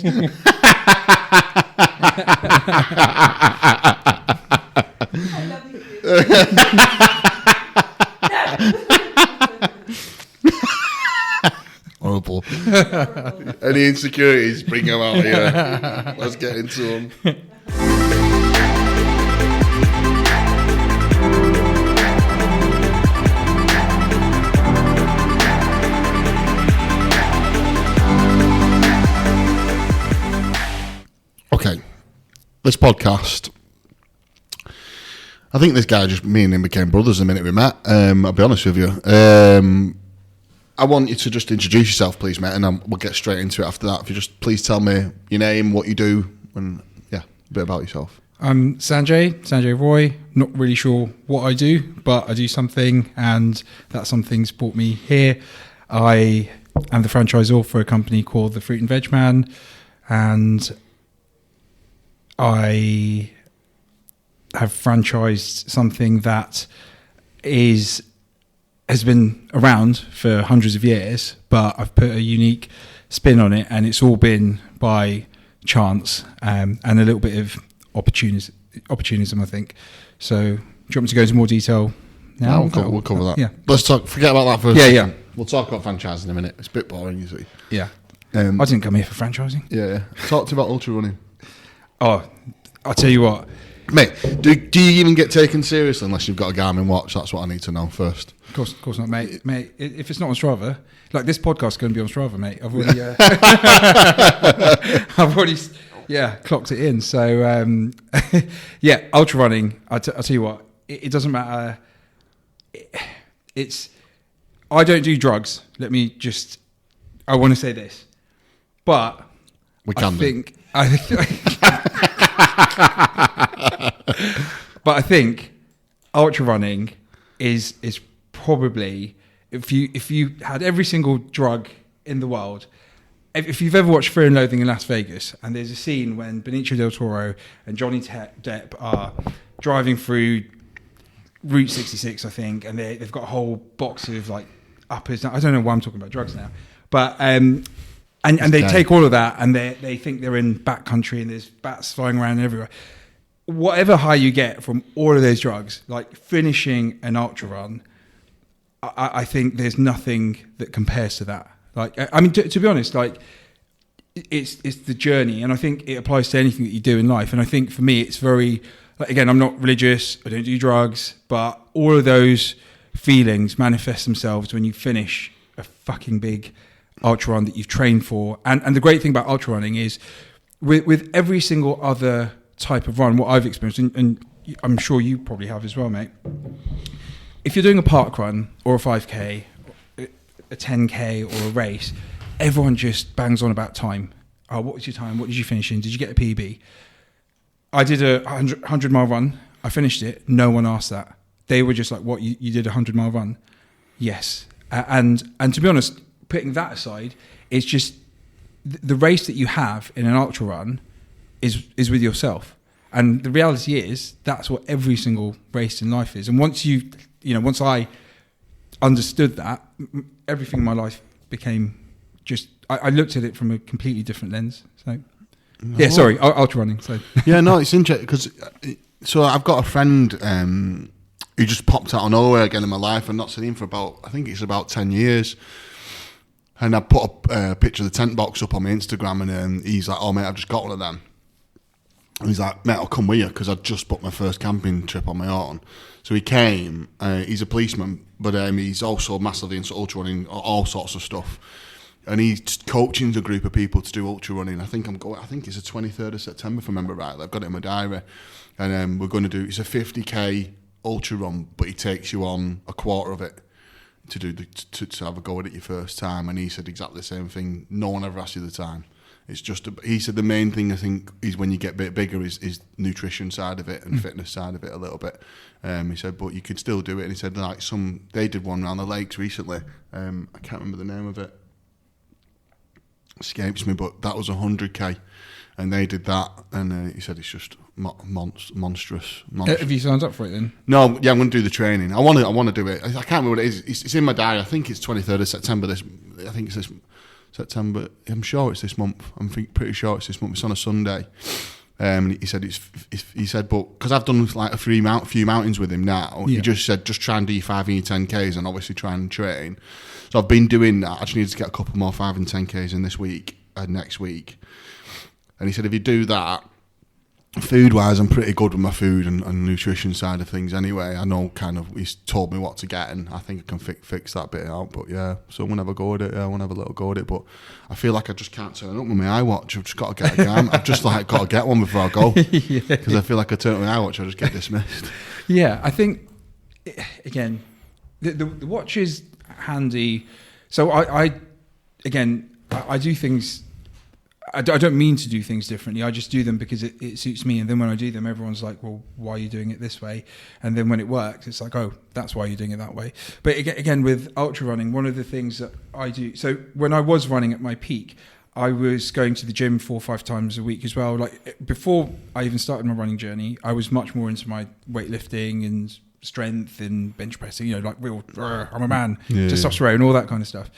balls. Horrible. Any insecurities, bring them out here. Let's get into them. Okay, this podcast, I think this guy, just me and him became brothers the minute we met. I'll be honest with you. I want you to just introduce yourself, please, mate, and we'll get straight into it after that. If you just please tell me your name, what you do, and a bit about yourself. I'm Sanjay Roy. Not really sure what I do, but I do something, and that something's brought me here. I am the franchisor for a company called the Fruit and Veg Man, and I have franchised something that has been around for hundreds of years, but I've put a unique spin on it, and it's all been by chance and a little bit of opportunism, I think. So, do you want me to go into more detail now? We'll cover that. Yeah. Let's talk. Forget about that for a Yeah, second. yeah. We'll talk about franchising in a minute. It's a bit boring, you see. Yeah. I didn't come here for franchising. Yeah. Talk to me about ultra running. Oh, I'll tell you what. Mate, do you even get taken seriously unless you've got a Garmin watch? That's what I need to know first. Of course not, mate. Mate, if it's not on Strava, like this podcast is going to be on Strava, mate. I've already, clocked it in. So, ultra running. I'll tell you what. It doesn't matter. I don't do drugs. I want to say this, but But I think ultra running is probably, if you had every single drug in the world, if you've ever watched Fear and Loathing in Las Vegas, and there's a scene when Benicio del Toro and Johnny Depp are driving through Route 66, I think, and they've got a whole box of like uppers. I don't know why I'm talking about drugs now, but and they take all of that, and they think they're in backcountry, and there's bats flying around everywhere. Whatever high you get from all of those drugs, like finishing an ultra run, I think there's nothing that compares to that. Like, I mean, to be honest, like it's the journey, and I think it applies to anything that you do in life. And I think for me, it's very, like, again, I'm not religious, I don't do drugs, but all of those feelings manifest themselves when you finish a fucking big ultra run that you've trained for. And the great thing about ultra running is with every single other type of run, what I've experienced, and I'm sure you probably have as well, mate. If you're doing a park run or a 5k, a 10k or a race, everyone just bangs on about time. Oh, what was your time? What did you finish in? Did you get a PB? I did a 100-mile run. I finished it. No one asked that. They were just like, what, you did a 100-mile run? Yes. And to be honest, putting that aside, it's just the race that you have in an ultra run is with yourself. And the reality is that's what every single race in life is. And once once I understood that, everything in my life became just, I looked at it from a completely different lens. So, ultra running. So it's interesting because, so I've got a friend who just popped out of nowhere again in my life. I've not seen him for about 10 years. And I put a picture of the tent box up on my Instagram, and he's like, oh mate, I've just got one of them. And he's like, mate, I'll come with you because I just booked my first camping trip on my own. So he came. He's a policeman, but he's also massively into ultra running, all sorts of stuff. And he's coaching a group of people to do ultra running. I think it's the 23rd of September, if I remember rightly. I've got it in my diary. And we're going to do, it's a 50k ultra run, but he takes you on a quarter of it to have a go at it your first time. And he said exactly the same thing. No one ever asks you the time. It's just, he said the main thing I think is when you get a bit bigger is nutrition side of it and fitness side of it a little bit. He said, but you can still do it. And he said, like they did one around the lakes recently. I can't remember the name of it. Escapes me, but that was 100k. And they did that. And he said it's just monstrous. Have you signed up for it then? No, yeah, I'm going to do the training. I want to do it. I can't remember what it is. It's in my diary. I think it's 23rd of September. I think it's this September. I'm sure it's this month. Pretty sure it's this month. It's on a Sunday. He said he said, but because I've done like a few mountains with him now, he just said just try and do your 5 and your 10Ks and obviously try and train. So I've been doing that. I just need to get a couple more 5 and 10Ks in this week and next week. And he said if you do that, food wise, I'm pretty good with my food and nutrition side of things anyway. I know kind of he's told me what to get, and I think I can fix that bit out. But yeah, so I want to have a go at it. I want to have a little go at it, but I feel like I just can't turn up with my iWatch. I've just got to get a game. I've just like got to get one before I go, because I feel like I turn up with my iWatch, I just get dismissed. Yeah, I think again the watch is handy. So I do things. I don't mean to do things differently. I just do them because it suits me. And then when I do them, everyone's like, well, why are you doing it this way? And then when it works, it's like, oh, that's why you're doing it that way. But again, with ultra running, one of the things that I do, so when I was running at my peak, I was going to the gym 4 or 5 times a week as well. Like before I even started my running journey, I was much more into my weightlifting and strength and bench pressing, like real, I'm a man, testosterone, all that kind of stuff.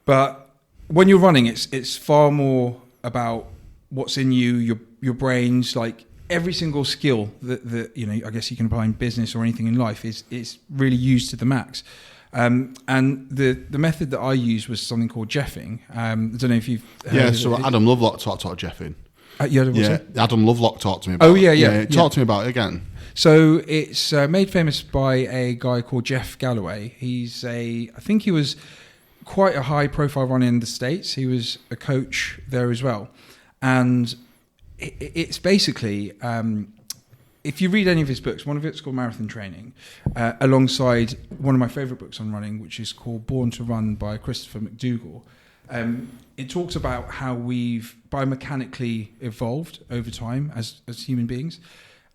But when you're running, it's far more about what's in you, your brains, like every single skill that I guess you can apply in business or anything in life is really used to the max. And the method that I used was something called Jeffing. I don't know if you've heard of it. Adam Lovelock talked to Jeffing. Adam Lovelock talked to me about it. Oh, yeah. Talk to me about it again. So it's made famous by a guy called Jeff Galloway. I think he was quite a high profile runner in the States. He was a coach there as well. And it's basically, if you read any of his books, one of it's called Marathon Training, alongside one of my favorite books on running, which is called Born to Run by Christopher McDougall. It talks about how we've biomechanically evolved over time as human beings.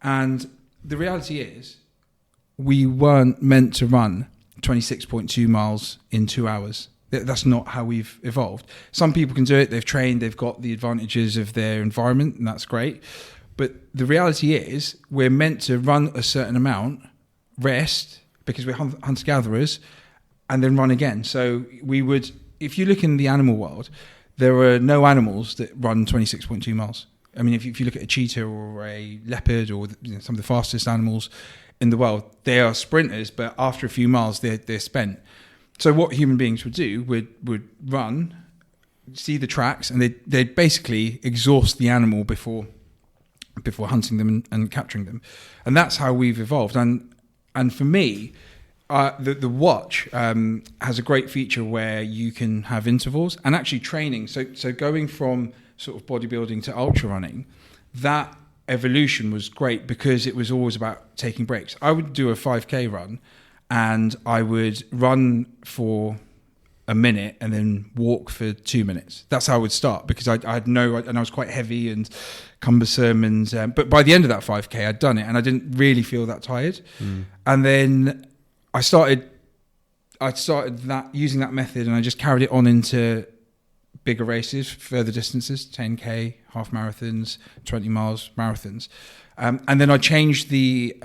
And the reality is we weren't meant to run 26.2 miles in 2 hours. That's not how we've evolved. Some people can do it. They've trained. They've got the advantages of their environment, and that's great. But the reality is we're meant to run a certain amount, rest, because we're hunter-gatherers, and then run again. So if you look in the animal world, there are no animals that run 26.2 miles. I mean, if you look at a cheetah or a leopard or some of the fastest animals in the world, they are sprinters, but after a few miles, they're spent. So what human beings would do would run, see the tracks, and they'd basically exhaust the animal before hunting them and capturing them. And that's how we've evolved. And for me, the watch has a great feature where you can have intervals and actually training. So going from sort of bodybuilding to ultra running, that evolution was great because it was always about taking breaks. I would do a 5K run, and I would run for a minute and then walk for 2 minutes. That's how I would start, because I was quite heavy and cumbersome, but by the end of that 5K, I'd done it and I didn't really feel that tired. And then I started that using that method, and I just carried it on into bigger races, further distances, 10K, half marathons, 20 miles marathons. And then I changed the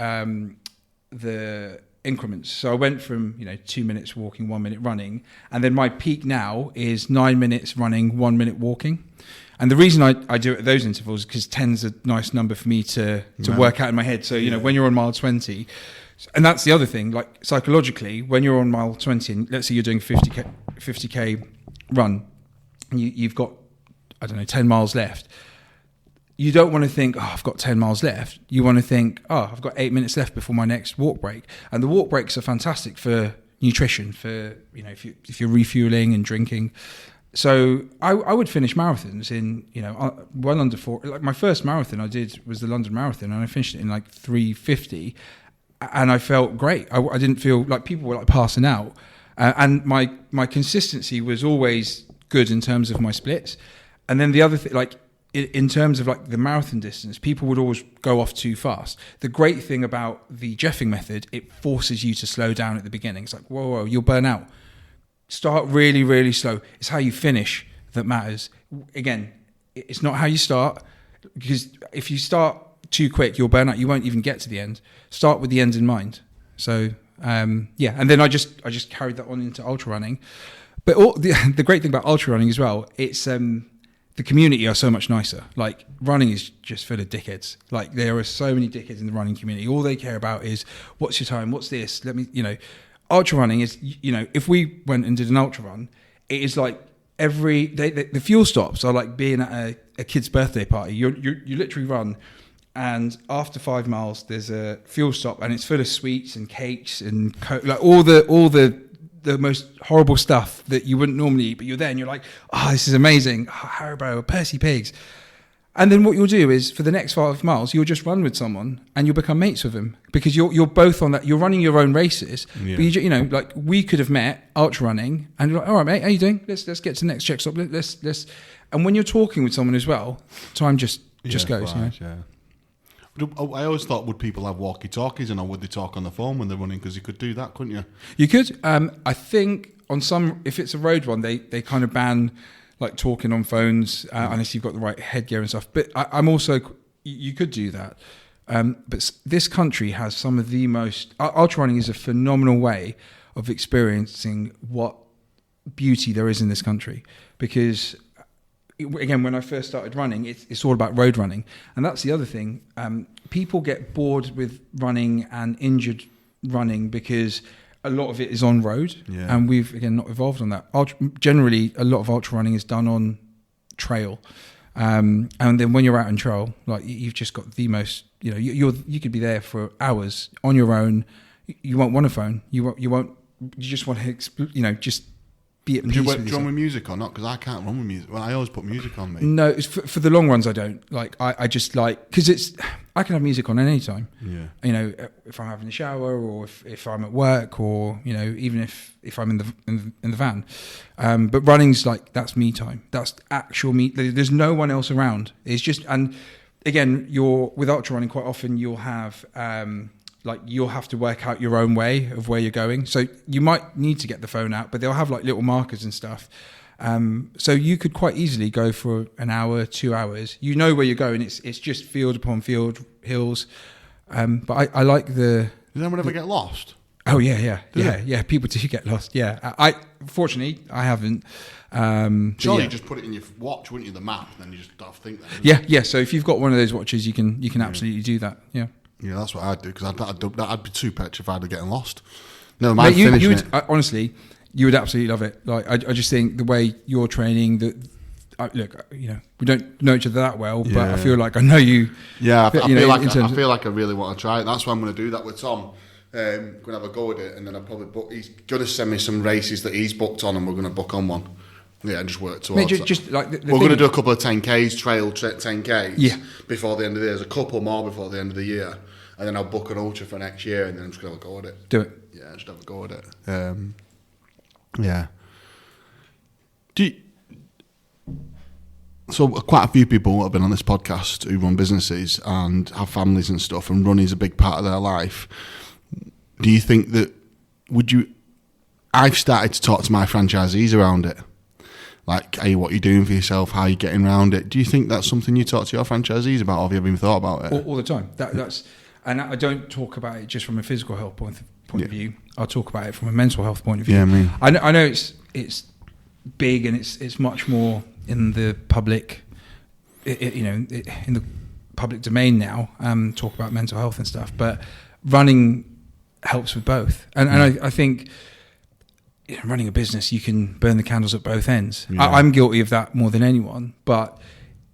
increments. So I went from 2 minutes walking, 1 minute running, and then my peak now is 9 minutes running, 1 minute walking. And the reason I do it at those intervals is because 10's a nice number for me to work out in my head. So when you're on mile 20, and that's the other thing, like psychologically, when you're on mile 20, and let's say you're doing 50k run, and you've got 10 miles left. You don't want to think, I've got 10 miles left. You want to think, I've got 8 minutes left before my next walk break. And the walk breaks are fantastic for nutrition, for, if you're refueling and drinking. So I would finish marathons in, well under 4. Like my first marathon I did was the London Marathon, and I finished it in like 3:50. And I felt great. I didn't feel like people were like passing out. And my consistency was always good in terms of my splits. And then the other thing, like, in terms of like the marathon distance, people would always go off too fast. The great thing about the Jeffing method, it forces you to slow down at the beginning. It's like, whoa, you'll burn out. Start really, really slow. It's how you finish that matters. Again, it's not how you start, because if you start too quick, you'll burn out. You won't even get to the end. Start with the end in mind. So, and then I just carried that on into ultra running. But the great thing about ultra running as well, it's the community are so much nicer. Like running is just full of dickheads. Like there are so many dickheads in the running community. All they care about is what's your time, what's this. Let me, ultra running is, if we went and did an ultra run, it is like the fuel stops are like being at a kid's birthday party. You literally run, and after 5 miles there's a fuel stop, and it's full of sweets and cakes and like all the most horrible stuff that you wouldn't normally eat, but you're there and you're like, oh, this is amazing. Oh, Haribo, Percy Pigs. And then what you'll do is for the next 5 miles, you'll just run with someone and you'll become mates with them, because you're both on that. You're running your own races, but like we could have met ultra running and you're like, all right, mate, how you doing? Let's get to the next check stop. Let's. And when you're talking with someone as well, time just goes. Flies, yeah. I always thought, would people have walkie-talkies, and would they talk on the phone when they're running? Because you could do that, couldn't you? You could. I think on some, if it's a road one, they kind of ban like talking on phones unless you've got the right headgear and stuff. But I'm also, you could do that. But this country has some of the most, ultra running is a phenomenal way of experiencing what beauty there is in this country. Because again, when I first started running, it's all about road running. And that's the other thing. People get bored with running and injured running because a lot of it is on road. Yeah. And we've, again, not evolved on that. Generally, a lot of ultra running is done on trail. And then when you're out on trail, like you've just got the most, you could be there for hours on your own. You won't want a phone. You just want to, just be at peace. Do you run with music or not? Because I can't run with music. Well, I always put music on me. No, it's for the long runs I don't. Like I just like, because I can have music on at any time. Yeah. If I'm having a shower, or if I'm at work, or even if I'm in the van. But running's like, that's me time. That's actual me. There's no one else around. It's just, and again, with ultra running, quite often you'll have you'll have to work out your own way of where you're going. So you might need to get the phone out, but they'll have like little markers and stuff. So you could quite easily go for an hour, 2 hours. You know where you're going. It's just field upon field, hills. But I like the... Does anyone ever get lost? Oh, yeah. People do get lost, yeah. Fortunately, I haven't. Surely you just put it in your watch, wouldn't you, the map, and then you just have to think that. Yeah. So if you've got one of those watches, you can absolutely do that, yeah. Yeah, that's what I'd do, because I'd be too petrified of getting lost. No, mind finishing it. Honestly, you would absolutely love it. Like I just think the way you're training, look, we don't know each other that well, but I feel like I know you. Yeah, I feel like I really want to try it. That's why I'm going to do that with Tom. Going to have a go at it, and then I'll probably book. He's going to send me some races that he's booked on, and we're going to book on one. Yeah, and just work towards that. Just like we're going to do a couple of 10Ks, trail 10Ks before the end of the year. There's a couple more before the end of the year. And then I'll book an ultra for next year, and then I'm just going to have a go at it. Do it. Yeah, just have a go at it. Yeah. So quite a few people have been on this podcast who run businesses and have families and stuff, and running is a big part of their life. Do you think that, I've started to talk to my franchisees around it. Like, hey, what you're doing for yourself, how you're getting around it. Do you think that's something you talk to your franchisees about, or have you ever even thought about it? All the time. That's... And I don't talk about it just from a physical health point of view. I'll talk about it from a mental health point of view. Yeah, I know it's big, and it's much more in the public, in the public domain now. Talk about mental health and stuff, but running helps with both. And I think running a business, you can burn the candles at both ends. Yeah. I'm guilty of that more than anyone, but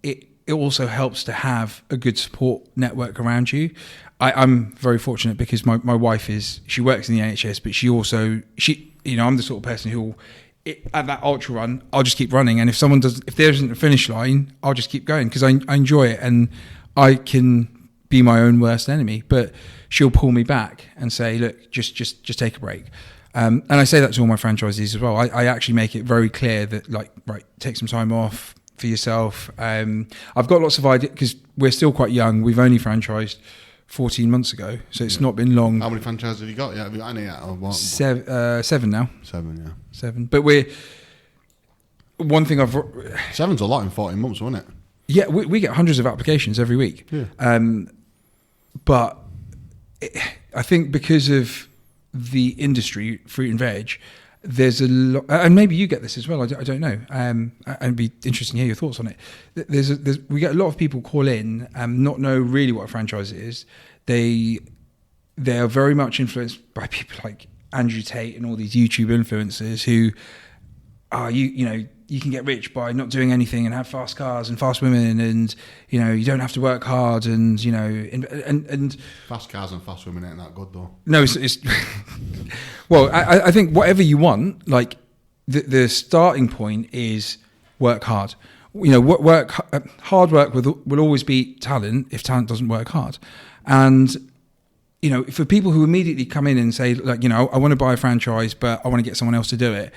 it also helps to have a good support network around you. I'm very fortunate because my wife she works in the NHS, but I'm the sort of person who at that ultra run, I'll just keep running. And if there isn't a finish line, I'll just keep going because I enjoy it, and I can be my own worst enemy, but she'll pull me back and say, look, just take a break. And I say that to all my franchisees as well. I actually make it very clear that, like, right, take some time off for yourself. I've got lots of ideas because we're still quite young. We've only franchised 14 months ago, so it's not been long. How many franchises have you got? Yeah, have you got any yet? Or what? 7 now. 7, yeah. 7. But Seven's a lot in 14 months, wasn't it? Yeah, we get hundreds of applications every week. Yeah. But I think because of the industry, fruit and veg, there's a lot, and maybe you get this as well. I don't know. And it'd be interesting to hear your thoughts on it. We get a lot of people call in, not know really what a franchise is. They are very much influenced by people like Andrew Tate and all these YouTube influencers who are you can get rich by not doing anything and have fast cars and fast women, and you don't have to work hard, and and fast cars and fast women ain't that good though. No, it's well, I think whatever you want, like the starting point is work hard. Hard work will always beat talent if talent doesn't work hard. And for people who immediately come in and say, like, I want to buy a franchise, but I want to get someone else to do it,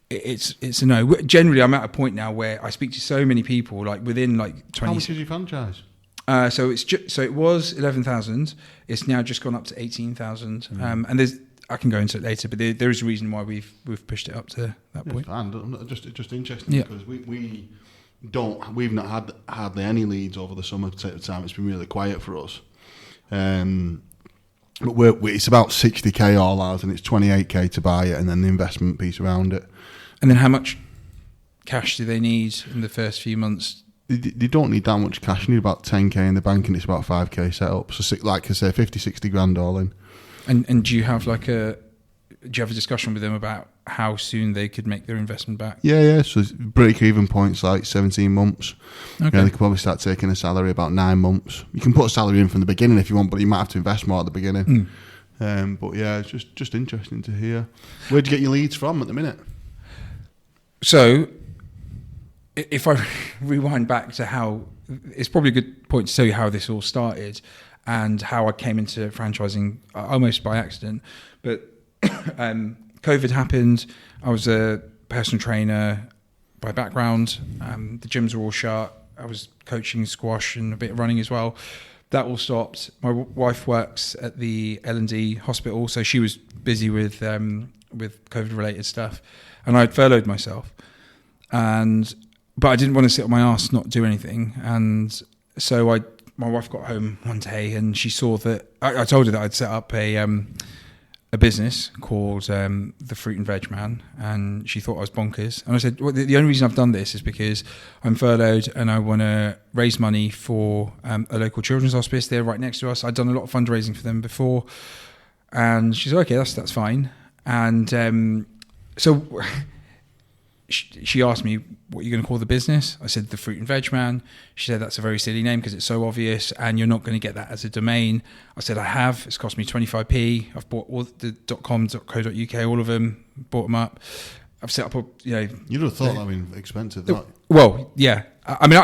it's a no. Generally, I'm at a point now where I speak to so many people, like within like 20. How much is your franchise? So it was 11,000. It's now just gone up to 18,000. And I can go into it later, but there is a reason why we've pushed it up to that point. Just interesting because we've not had hardly any leads over the summer time. It's been really quiet for us. But it's about 60k all ours, and it's 28k to buy it, and then the investment piece around it. And then how much cash do they need in the first few months? They don't need that much cash. You need about 10k in the bank, and it's about 5k set up. So like I say, 50-60 grand all in. And do you have a discussion with them about how soon they could make their investment back? Yeah. So break even points like 17 months. Okay. They could probably start taking a salary about 9 months. You can put a salary in from the beginning if you want, but you might have to invest more at the beginning. But yeah, it's just interesting to hear. Where'd you get your leads from at the minute? So if I rewind back to how, it's probably a good point to tell you how this all started and how I came into franchising almost by accident. But COVID happened. I was a personal trainer by background. The gyms were all shut. I was coaching squash and a bit of running as well. That all stopped. My wife works at the L&D hospital, so she was busy with COVID-related stuff, and I'd furloughed myself. But I didn't want to sit on my ass, not do anything, and so my wife got home one day and she saw that I told her that I'd set up a business called the Fruit and Veg Man, and she thought I was bonkers. And I said, well, the only reason I've done this is because I'm furloughed and I want to raise money for a local children's hospice. They're right next to us. I'd done a lot of fundraising for them before, and she said, okay, that's fine. And so she asked me, what are you going to call the business? I said, the Fruit and Veg Man. She said, that's a very silly name because it's so obvious and you're not going to get that as a domain. I said, I have. It's cost me 25p. I've bought all the .com, .co.uk, all of them, bought them up. I've set up You'd have thought that would be expensive, that. Well, yeah. I mean,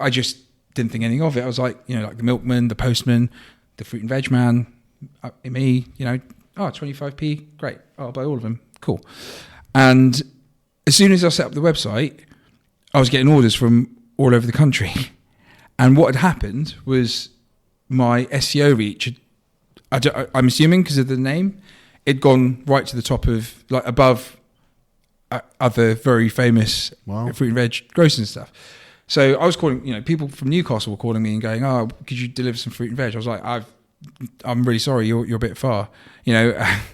I just didn't think anything of it. I was like, like the milkman, the postman, the Fruit and Veg Man, me, 25p, great. I'll buy all of them. Cool. And as soon as I set up the website, I was getting orders from all over the country. And what had happened was my SEO reach, I'm assuming because of the name, it'd gone right to the top of, like, above other very famous fruit and veg grocers and stuff. So I was calling, people from Newcastle were calling me and going, oh, could you deliver some fruit and veg? I was like, I'm really sorry, you're a bit far, And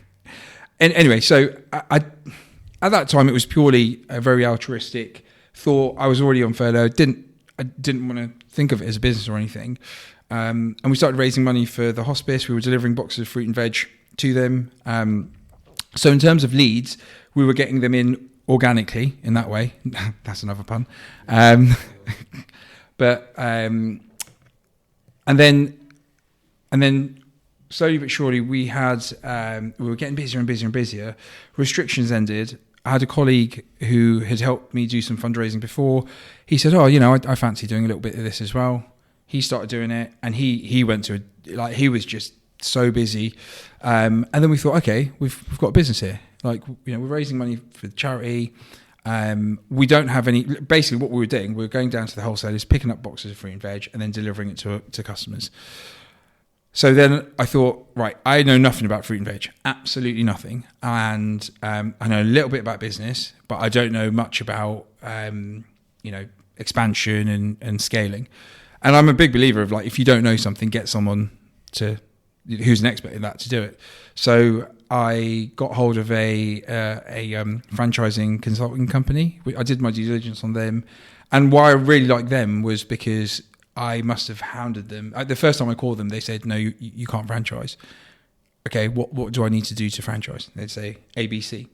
anyway, so I at that time, it was purely a very altruistic thought. I was already on furlough. I didn't want to think of it as a business or anything. And we started raising money for the hospice. We were delivering boxes of fruit and veg to them. So in terms of leads, we were getting them in organically in that way. That's another pun. And then slowly but surely we were getting busier and busier and busier. Restrictions ended. I had a colleague who had helped me do some fundraising before. He said, I fancy doing a little bit of this as well. He started doing it, and he went to he was just so busy. And then we thought, okay, we've got a business here. We're raising money for the charity. We don't have any. Basically, what we were doing, we were going down to the wholesalers, picking up boxes of fruit and veg, and then delivering it to customers. So then I thought, right, I know nothing about fruit and veg, absolutely nothing. And I know a little bit about business, but I don't know much about, expansion and scaling. And I'm a big believer of, if you don't know something, get someone who's an expert in that to do it. So I got hold of a franchising consulting company. I did my due diligence on them, and why I really liked them was because I must have hounded them. The first time I called them, they said, "No, you can't franchise." Okay, what do I need to do to franchise? They'd say ABC.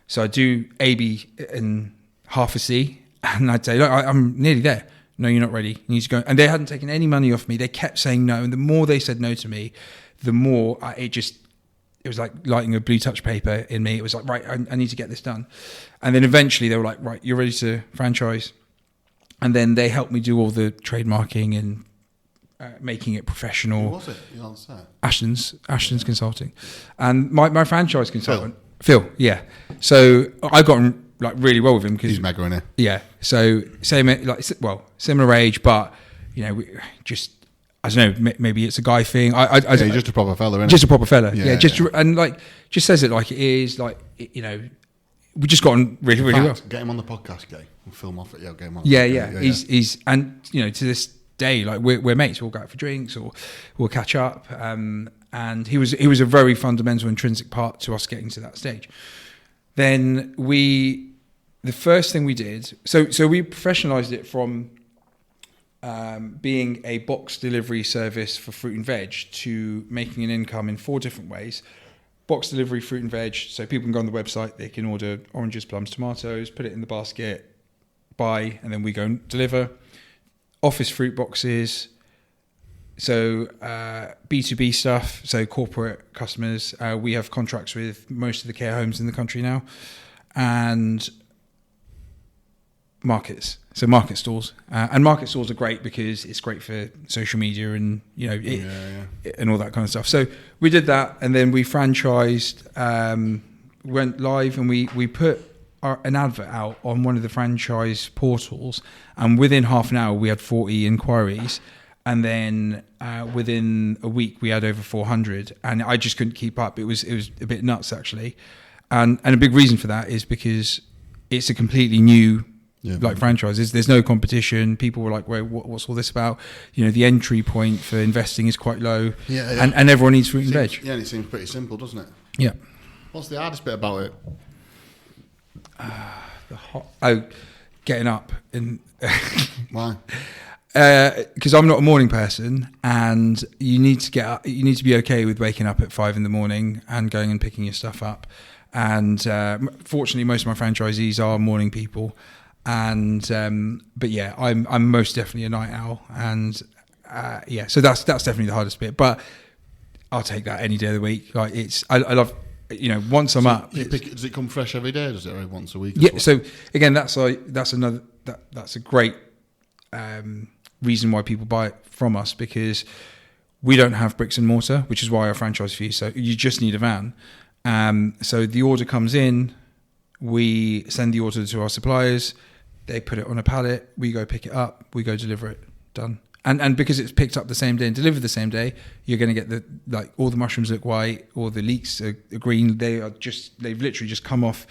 So I do A, B, and half a C, and I'd say, "Look, I'm nearly there." "No, you're not ready. You need to go." And they hadn't taken any money off me. They kept saying no, and the more they said no to me, the more it was like lighting a blue touch paper in me. It was like, right, I need to get this done. And then eventually they were like, right, you're ready to franchise. And then they helped me do all the trademarking and making it professional. Who was it? You on set? Ashton's Consulting. And my franchise consultant, Phil, yeah. So I got on like really well with him because he's mega, isn't he? Yeah. So similar age, but you know, I don't know, maybe it's a guy thing. He's just a proper fella, isn't he? Just a proper fella. Yeah. And like just says it like it is. Like you know, we just got on really well. Get him on the podcast, Gay. We'll film off it. Yeah, get him on. Yeah. He's and you know, to this day, like we're mates. We'll go out for drinks or we'll catch up. And he was a very fundamental, intrinsic part to us getting to that stage. Then the first thing we did, so we professionalized it from being a box delivery service for fruit and veg to making an income in 4 different ways. Box delivery, fruit and veg, so people can go on the website, they can order oranges, plums, tomatoes, put it in the basket, buy, and then we go and deliver. Office fruit boxes, so B2B stuff, so corporate customers. We have contracts with most of the care homes in the country now, and markets, so market stalls. And market stalls are great because it's great for social media and you know and all that kind of stuff. So we did that, and then we franchised, went live, and we put an advert out on one of the franchise portals, and within half an hour we had 40 inquiries, and then within a week we had over 400, and I just couldn't keep up. It was a bit nuts actually, and a big reason for that is because it's a completely new franchises. There's no competition. People were like, "Wait, what's all this about?" You know, the entry point for investing is quite low, and everyone needs fruit and veg. Yeah, and it seems pretty simple, doesn't it? Yeah. What's the hardest bit about it? Getting up and why? Because I'm not a morning person, and you need to get up. You need to be okay with waking up at 5 a.m. and going and picking your stuff up. And fortunately, most of my franchisees are morning people. And but yeah, I'm most definitely a night owl, and so that's definitely the hardest bit. But I'll take that any day of the week. Like I love. You know, once I'm up, does it come fresh every day? Or does it every once a week? Yeah. So again, that's a great reason why people buy it from us, because we don't have bricks and mortar, which is why our franchise fee. So you just need a van. So the order comes in, we send the order to our suppliers, they put it on a pallet, we go pick it up, we go deliver it, done. And because it's picked up the same day and delivered the same day, you're going to get all the mushrooms look white, or the leeks are green. They've literally just come off,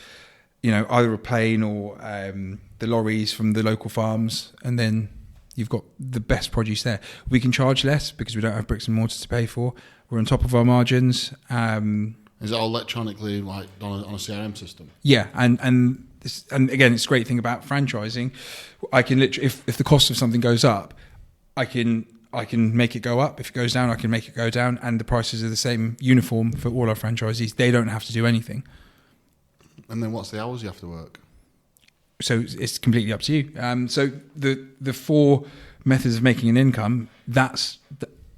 you know, either a plane or the lorries from the local farms, and then you've got the best produce there. We can charge less because we don't have bricks and mortar to pay for. We're on top of our margins. Is it all electronically, like on a CRM system? Yeah, and again, it's a great thing about franchising. I can literally, if the cost of something goes up, I can make it go up. If it goes down, I can make it go down, and the prices are the same, uniform for all our franchisees. They don't have to do anything. And then what's the hours you have to work? So it's completely up to you. So the 4 methods of making an income, that's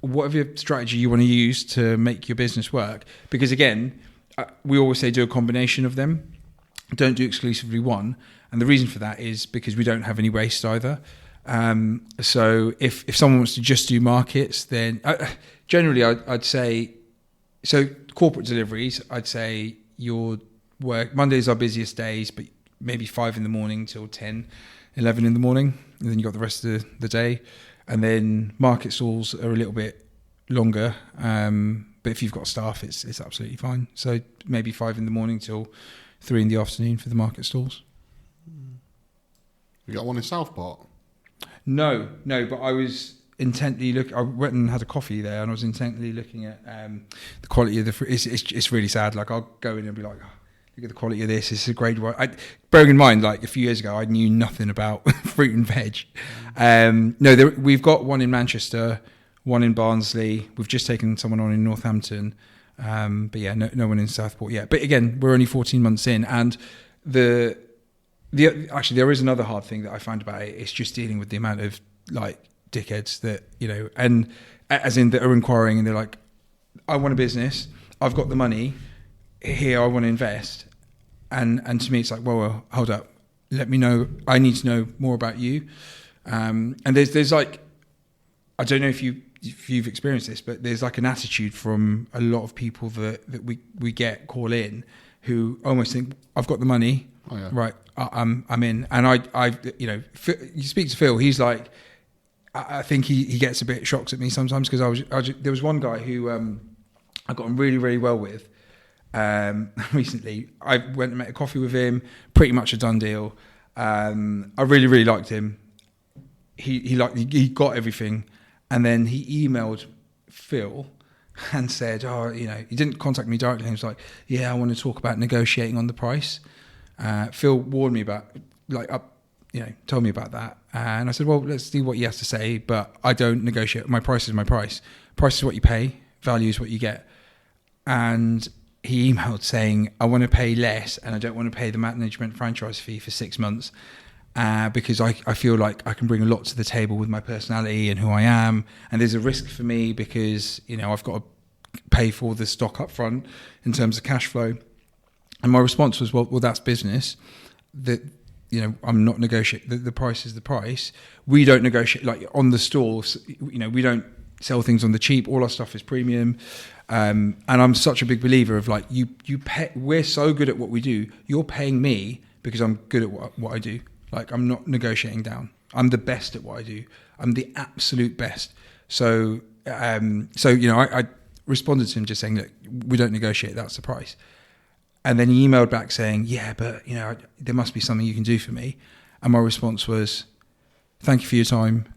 whatever strategy you want to use to make your business work. Because again, we always say do a combination of them. Don't do exclusively one. And the reason for that is because we don't have any waste either. So if someone wants to just do markets, then generally I'd say, so corporate deliveries, I'd say your work, Mondays are busiest days, but maybe 5 a.m. till 10, 11 in the morning, and then you got the rest of the day. And then market stalls are a little bit longer, but if you've got staff, it's absolutely fine. So maybe 5 a.m. till 3 p.m. for the market stalls. You got one in Southport? No, but I was intently I went and had a coffee there, and I was intently looking at the quality of the fruit. It's really sad. Like, I'll go in and be like, oh, look at the quality of this. This is a great one. Bearing in mind, like a few years ago, I knew nothing about fruit and veg. We've got one in Manchester, one in Barnsley. We've just taken someone on in Northampton. But yeah, no one in Southport yet. But again, we're only 14 months in, and actually there is another hard thing that I find about it. It's just dealing with the amount of like dickheads that, and as in that are inquiring, and they're like, I want a business, I've got the money here, I want to invest, and to me it's like, well, hold up, let me know, I need to know more about you. And there's like, I don't know if you've experienced this, but there's like an attitude from a lot of people that we get call in who almost think, I've got the money, right, I'm in. And you speak to Phil, he's like, I think he gets a bit shocked at me sometimes, because there was one guy who I got on really, really well with recently. I went and met a coffee with him, pretty much a done deal. I really, really liked him. He got everything. And then he emailed Phil and said, he didn't contact me directly. He was like, yeah, I want to talk about negotiating on the price. Phil warned me about, told me about that. And I said, well, let's see what he has to say, but I don't negotiate. My price is my price. Price is what you pay. Value is what you get. And he emailed saying, I want to pay less, and I don't want to pay the management franchise fee for 6 months. Because I feel like I can bring a lot to the table with my personality and who I am, and there's a risk for me because I've got to pay for the stock up front in terms of cash flow. And my response was, well, that's business. That I'm not negotiating. The price is the price. We don't negotiate like on the stores. We don't sell things on the cheap. All our stuff is premium. And I'm such a big believer of like you pay. We're so good at what we do. You're paying me because I'm good at what I do. Like, I'm not negotiating down. I'm the best at what I do. I'm the absolute best. So I responded to him just saying, look, we don't negotiate. That's the price. And then he emailed back saying, yeah, but there must be something you can do for me. And my response was, thank you for your time.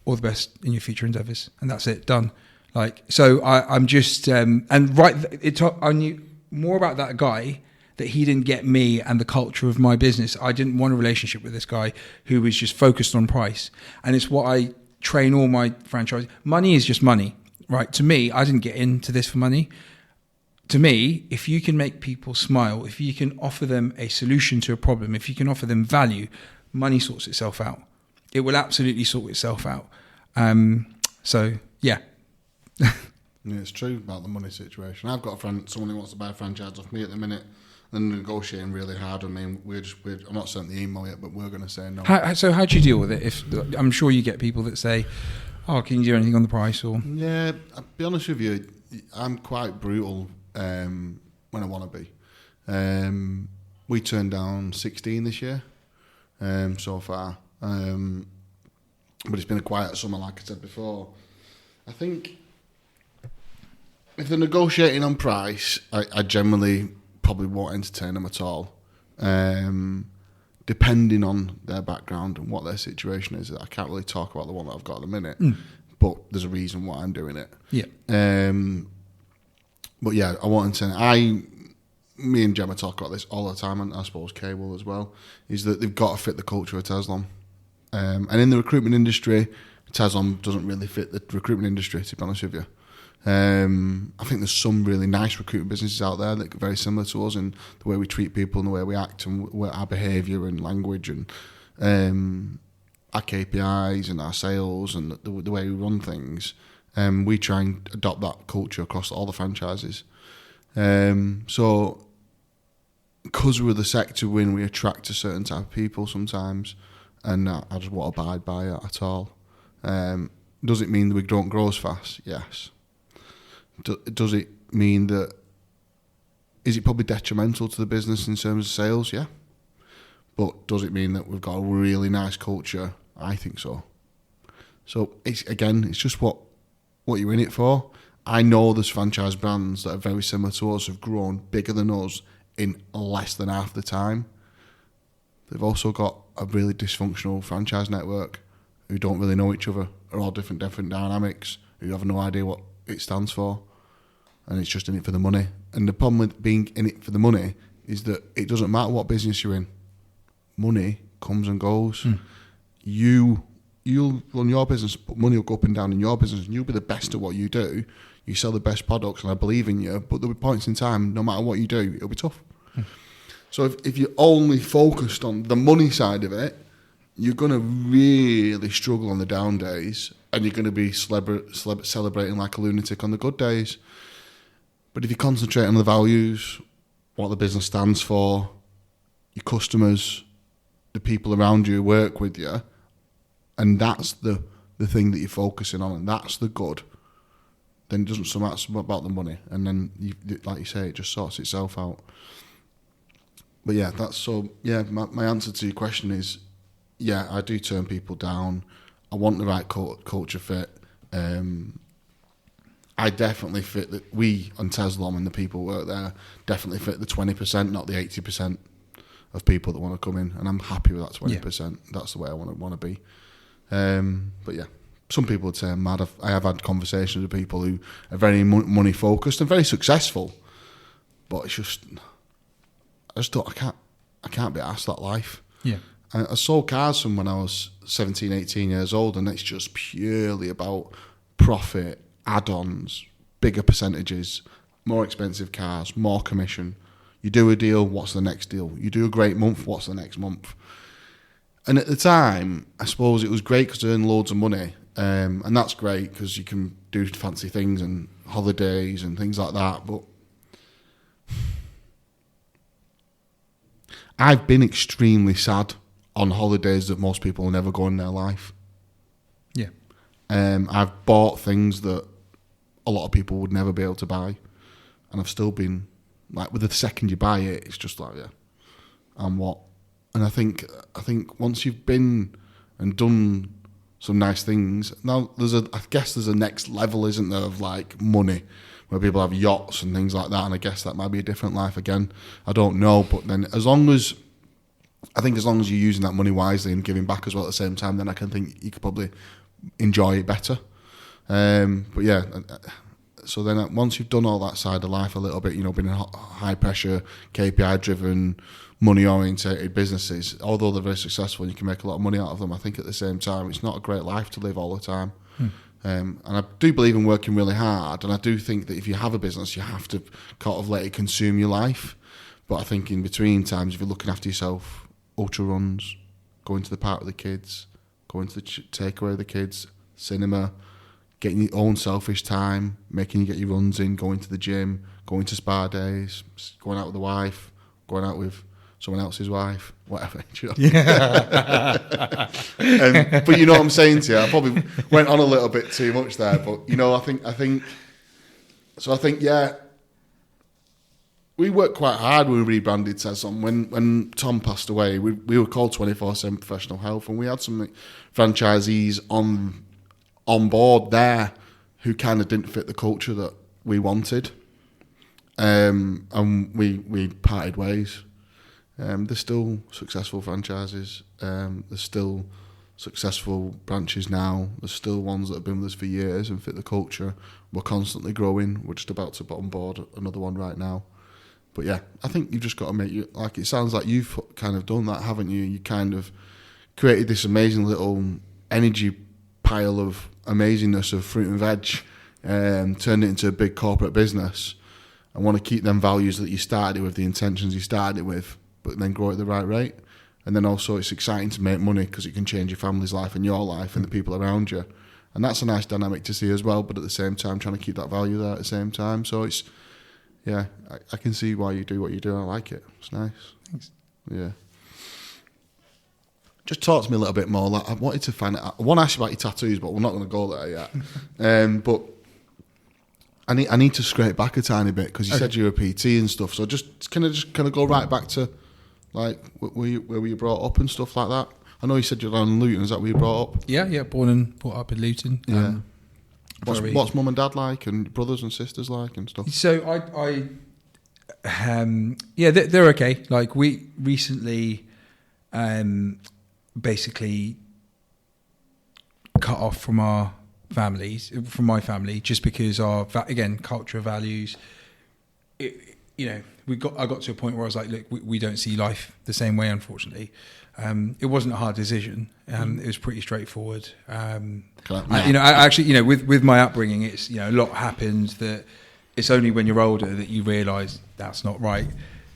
All the best in your future endeavors. And that's it. Done. Like, so I'm just, I knew more about that guy, that he didn't get me and the culture of my business. I didn't want a relationship with this guy who was just focused on price. And it's what I train all my franchise. Money is just money, right? To me, I didn't get into this for money. To me, if you can make people smile, if you can offer them a solution to a problem, if you can offer them value, money sorts itself out. It will absolutely sort itself out. So, yeah. Yeah, it's true about the money situation. I've got a friend, someone who wants to buy a franchise off me at the minute. And negotiating really hard. I mean, I'm not sent the email yet, but we're going to say no. So how do you deal with it? If I'm sure you get people that say, "Oh, can you do anything on the price?" Or yeah, I'll be honest with you, I'm quite brutal when I want to be. We turned down 16 this year so far, but it's been a quiet summer, like I said before. I think if they're negotiating on price, I generally probably won't entertain them at all, depending on their background and what their situation is. I can't really talk about the one that I've got at the minute, but there's a reason why I'm doing it. Yeah. But yeah, I won't entertain. Me and Gemma talk about this all the time, and I suppose Kay will as well, is that they've got to fit the culture of Tezlom. And in the recruitment industry, Tezlom doesn't really fit the recruitment industry, to be honest with you. I think there's some really nice recruitment businesses out there that are very similar to us in the way we treat people and the way we act and our behaviour and language and our KPIs and our sales and the way we run things. We try and adopt that culture across all the franchises. So because we're the sector we attract a certain type of people sometimes, and I just won't abide by it at all. Does it mean that we don't grow as fast? Yes. Does it mean that, is it probably detrimental to the business in terms of sales? Yeah. But does it mean that we've got a really nice culture? I think so. So it's just what you're in it for. I know there's franchise brands that are very similar to us, have grown bigger than us in less than half the time. They've also got a really dysfunctional franchise network who don't really know each other, are all different dynamics, who have no idea what it stands for, and it's just in it for the money. And the problem with being in it for the money is that it doesn't matter what business you're in. Money comes and goes. You'll run your business, but money will go up and down in your business, and you'll be the best at what you do. You sell the best products, and I believe in you, but there'll be points in time, no matter what you do, it'll be tough. So if you're only focused on the money side of it, you're going to really struggle on the down days, and you're going to be celebrating like a lunatic on the good days. But if you concentrate on the values, what the business stands for, your customers, the people around you who work with you, and that's the thing that you're focusing on, and that's the good, then it doesn't so much about the money. And then, like you say, it just sorts itself out. But yeah, my answer to your question is, yeah, I do turn people down. I want the right culture fit. I definitely fit that. We on Tezlom and the people who work there definitely fit the 20%, not the 80% of people that want to come in. And I'm happy with that 20%. Yeah. That's the way I want to be. But yeah, some people would say I'm mad. I have had conversations with people who are very money focused and very successful, but it's just, I can't be asked that life. Yeah. I sold cars from when I was 17, 18 years old, and it's just purely about profit, add-ons, bigger percentages, more expensive cars, more commission. You do a deal, what's the next deal? You do a great month, what's the next month? And at the time, I suppose it was great because I earned loads of money, and that's great because you can do fancy things and holidays and things like that, but I've been extremely sad on holidays that most people will never go in their life. Yeah. I've bought things that a lot of people would never be able to buy, and I've still been, like, with the second you buy it, it's just like, yeah, and what? And I think once you've been and done some nice things, now I guess there's a next level, isn't there, of like money, where people have yachts and things like that, and I guess that might be a different life again. I don't know, but then as long as you're using that money wisely and giving back as well at the same time, then I can think you could probably enjoy it better. But yeah, so then once you've done all that side of life a little bit, been in high pressure, KPI driven, money orientated businesses, although they're very successful and you can make a lot of money out of them, I think at the same time it's not a great life to live all the time. And I do believe in working really hard, and I do think that if you have a business, you have to kind of let it consume your life. But I think in between times, if you're looking after yourself, ultra runs, going to the park with the kids, going to the takeaway with the kids, cinema, getting your own selfish time, making you get your runs in, going to the gym, going to spa days, going out with the wife, going out with someone else's wife, whatever. Yeah. But you know what I'm saying to you? I probably went on a little bit too much there, but I think, yeah, we worked quite hard when we rebranded Tezlom. When Tom passed away, we were called 24/7 Professional Health, and we had some franchisees on board there who kind of didn't fit the culture that we wanted, and we parted ways. There's still successful franchises. There's still successful branches now. There's still ones that have been with us for years and fit the culture. We're constantly growing. We're just about to put on board another one right now. But yeah, I think you've just got to it sounds like you've kind of done that, haven't you? You kind of created this amazing little energy pile of amazingness of fruit and veg, turned it into a big corporate business, and want to keep them values that you started it with, the intentions you started it with, but then grow at the right rate. And then also it's exciting to make money because it can change your family's life and your life and the people around you. And that's a nice dynamic to see as well, but at the same time trying to keep that value there at the same time. So it's, yeah, I can see why you do what you do. I like it. It's nice. Thanks. Yeah. Just talk to me a little bit more. Like, I wanted to find out. I want to ask you about your tattoos, but we're not going to go there yet. But I need to scrape back a tiny bit because you said you were a PT and stuff. So just kind of go right back to like where were you brought up and stuff like that. I know you said you're down in Luton. Is that where you brought up? Yeah. Born and brought up in Luton. Yeah. What's mum and dad like, and brothers and sisters like, and stuff? So they're okay. Like we recently, basically cut off from our families, from my family, just because of, again, culture, values. I got to a point where I was like, look, we don't see life the same way, unfortunately. It wasn't a hard decision. It was pretty straightforward. With my upbringing, it's, a lot happened that it's only when you're older that you realise that's not right.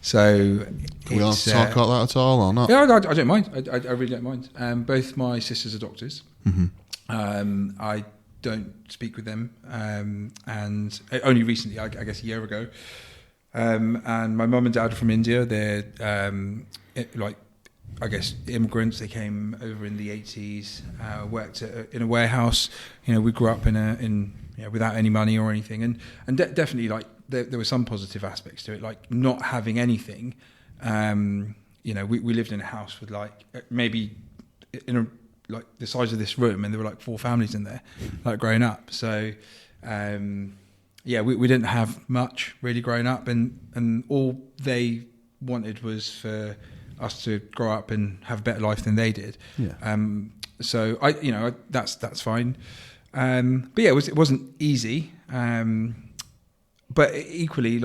So can we all talk about that at all or not? Yeah, I don't mind. I really don't mind. Both my sisters are doctors. Mm-hmm. I don't speak with them, and only recently, I guess a year ago. And my mum and dad are from India. They're immigrants. They came over in the 80s, worked in a warehouse. We grew up in without any money or anything, and definitely there were some positive aspects to it, like not having anything. We lived in a house with maybe the size of this room, and there were 4 families in there, growing up. So. We didn't have much really growing up, and all they wanted was for us to grow up and have a better life than they did. Yeah. So that's fine. But yeah, it wasn't easy. But equally,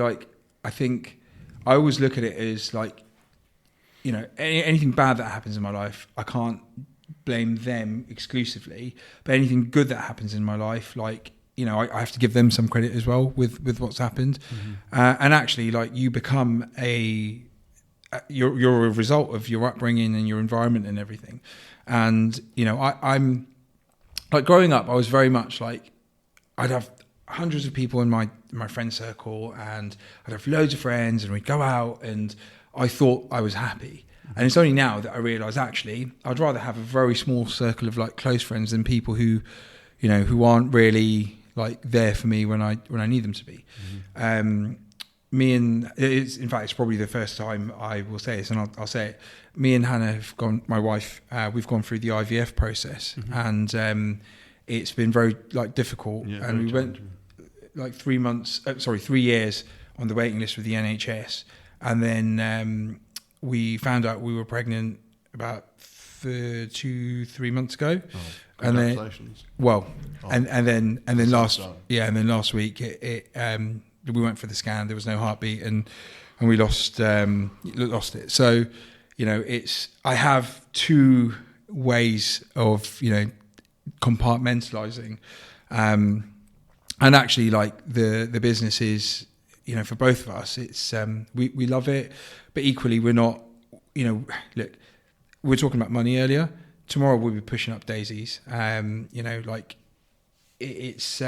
I think I always look at it as anything bad that happens in my life, I can't blame them exclusively. But anything good that happens in my life, I have to give them some credit as well with what's happened. Mm-hmm. And actually, you become you're a result of your upbringing and your environment and everything. And, I'm growing up, I was very much I'd have hundreds of people in my friend circle, and I'd have loads of friends, and we'd go out, and I thought I was happy. And it's only now that I realise, actually, I'd rather have a very small circle of close friends than people who aren't really there for me when I need them to be. Mm-hmm. It's probably the first time I will say this, and I'll say it. Me and Hannah my wife, we've gone through the IVF process, mm-hmm. and it's been very difficult. Yeah, and we went 3 years on the waiting list with the NHS, and then we found out we were pregnant about 2-3 months ago. Oh. Congratulations. And then last week we went for the scan. There was no heartbeat, and we lost it. So I have 2 ways of compartmentalizing, and actually the business is for both of us. It's we love it, but equally we're not. Look, we were talking about money earlier. Tomorrow we'll be pushing up daisies. It's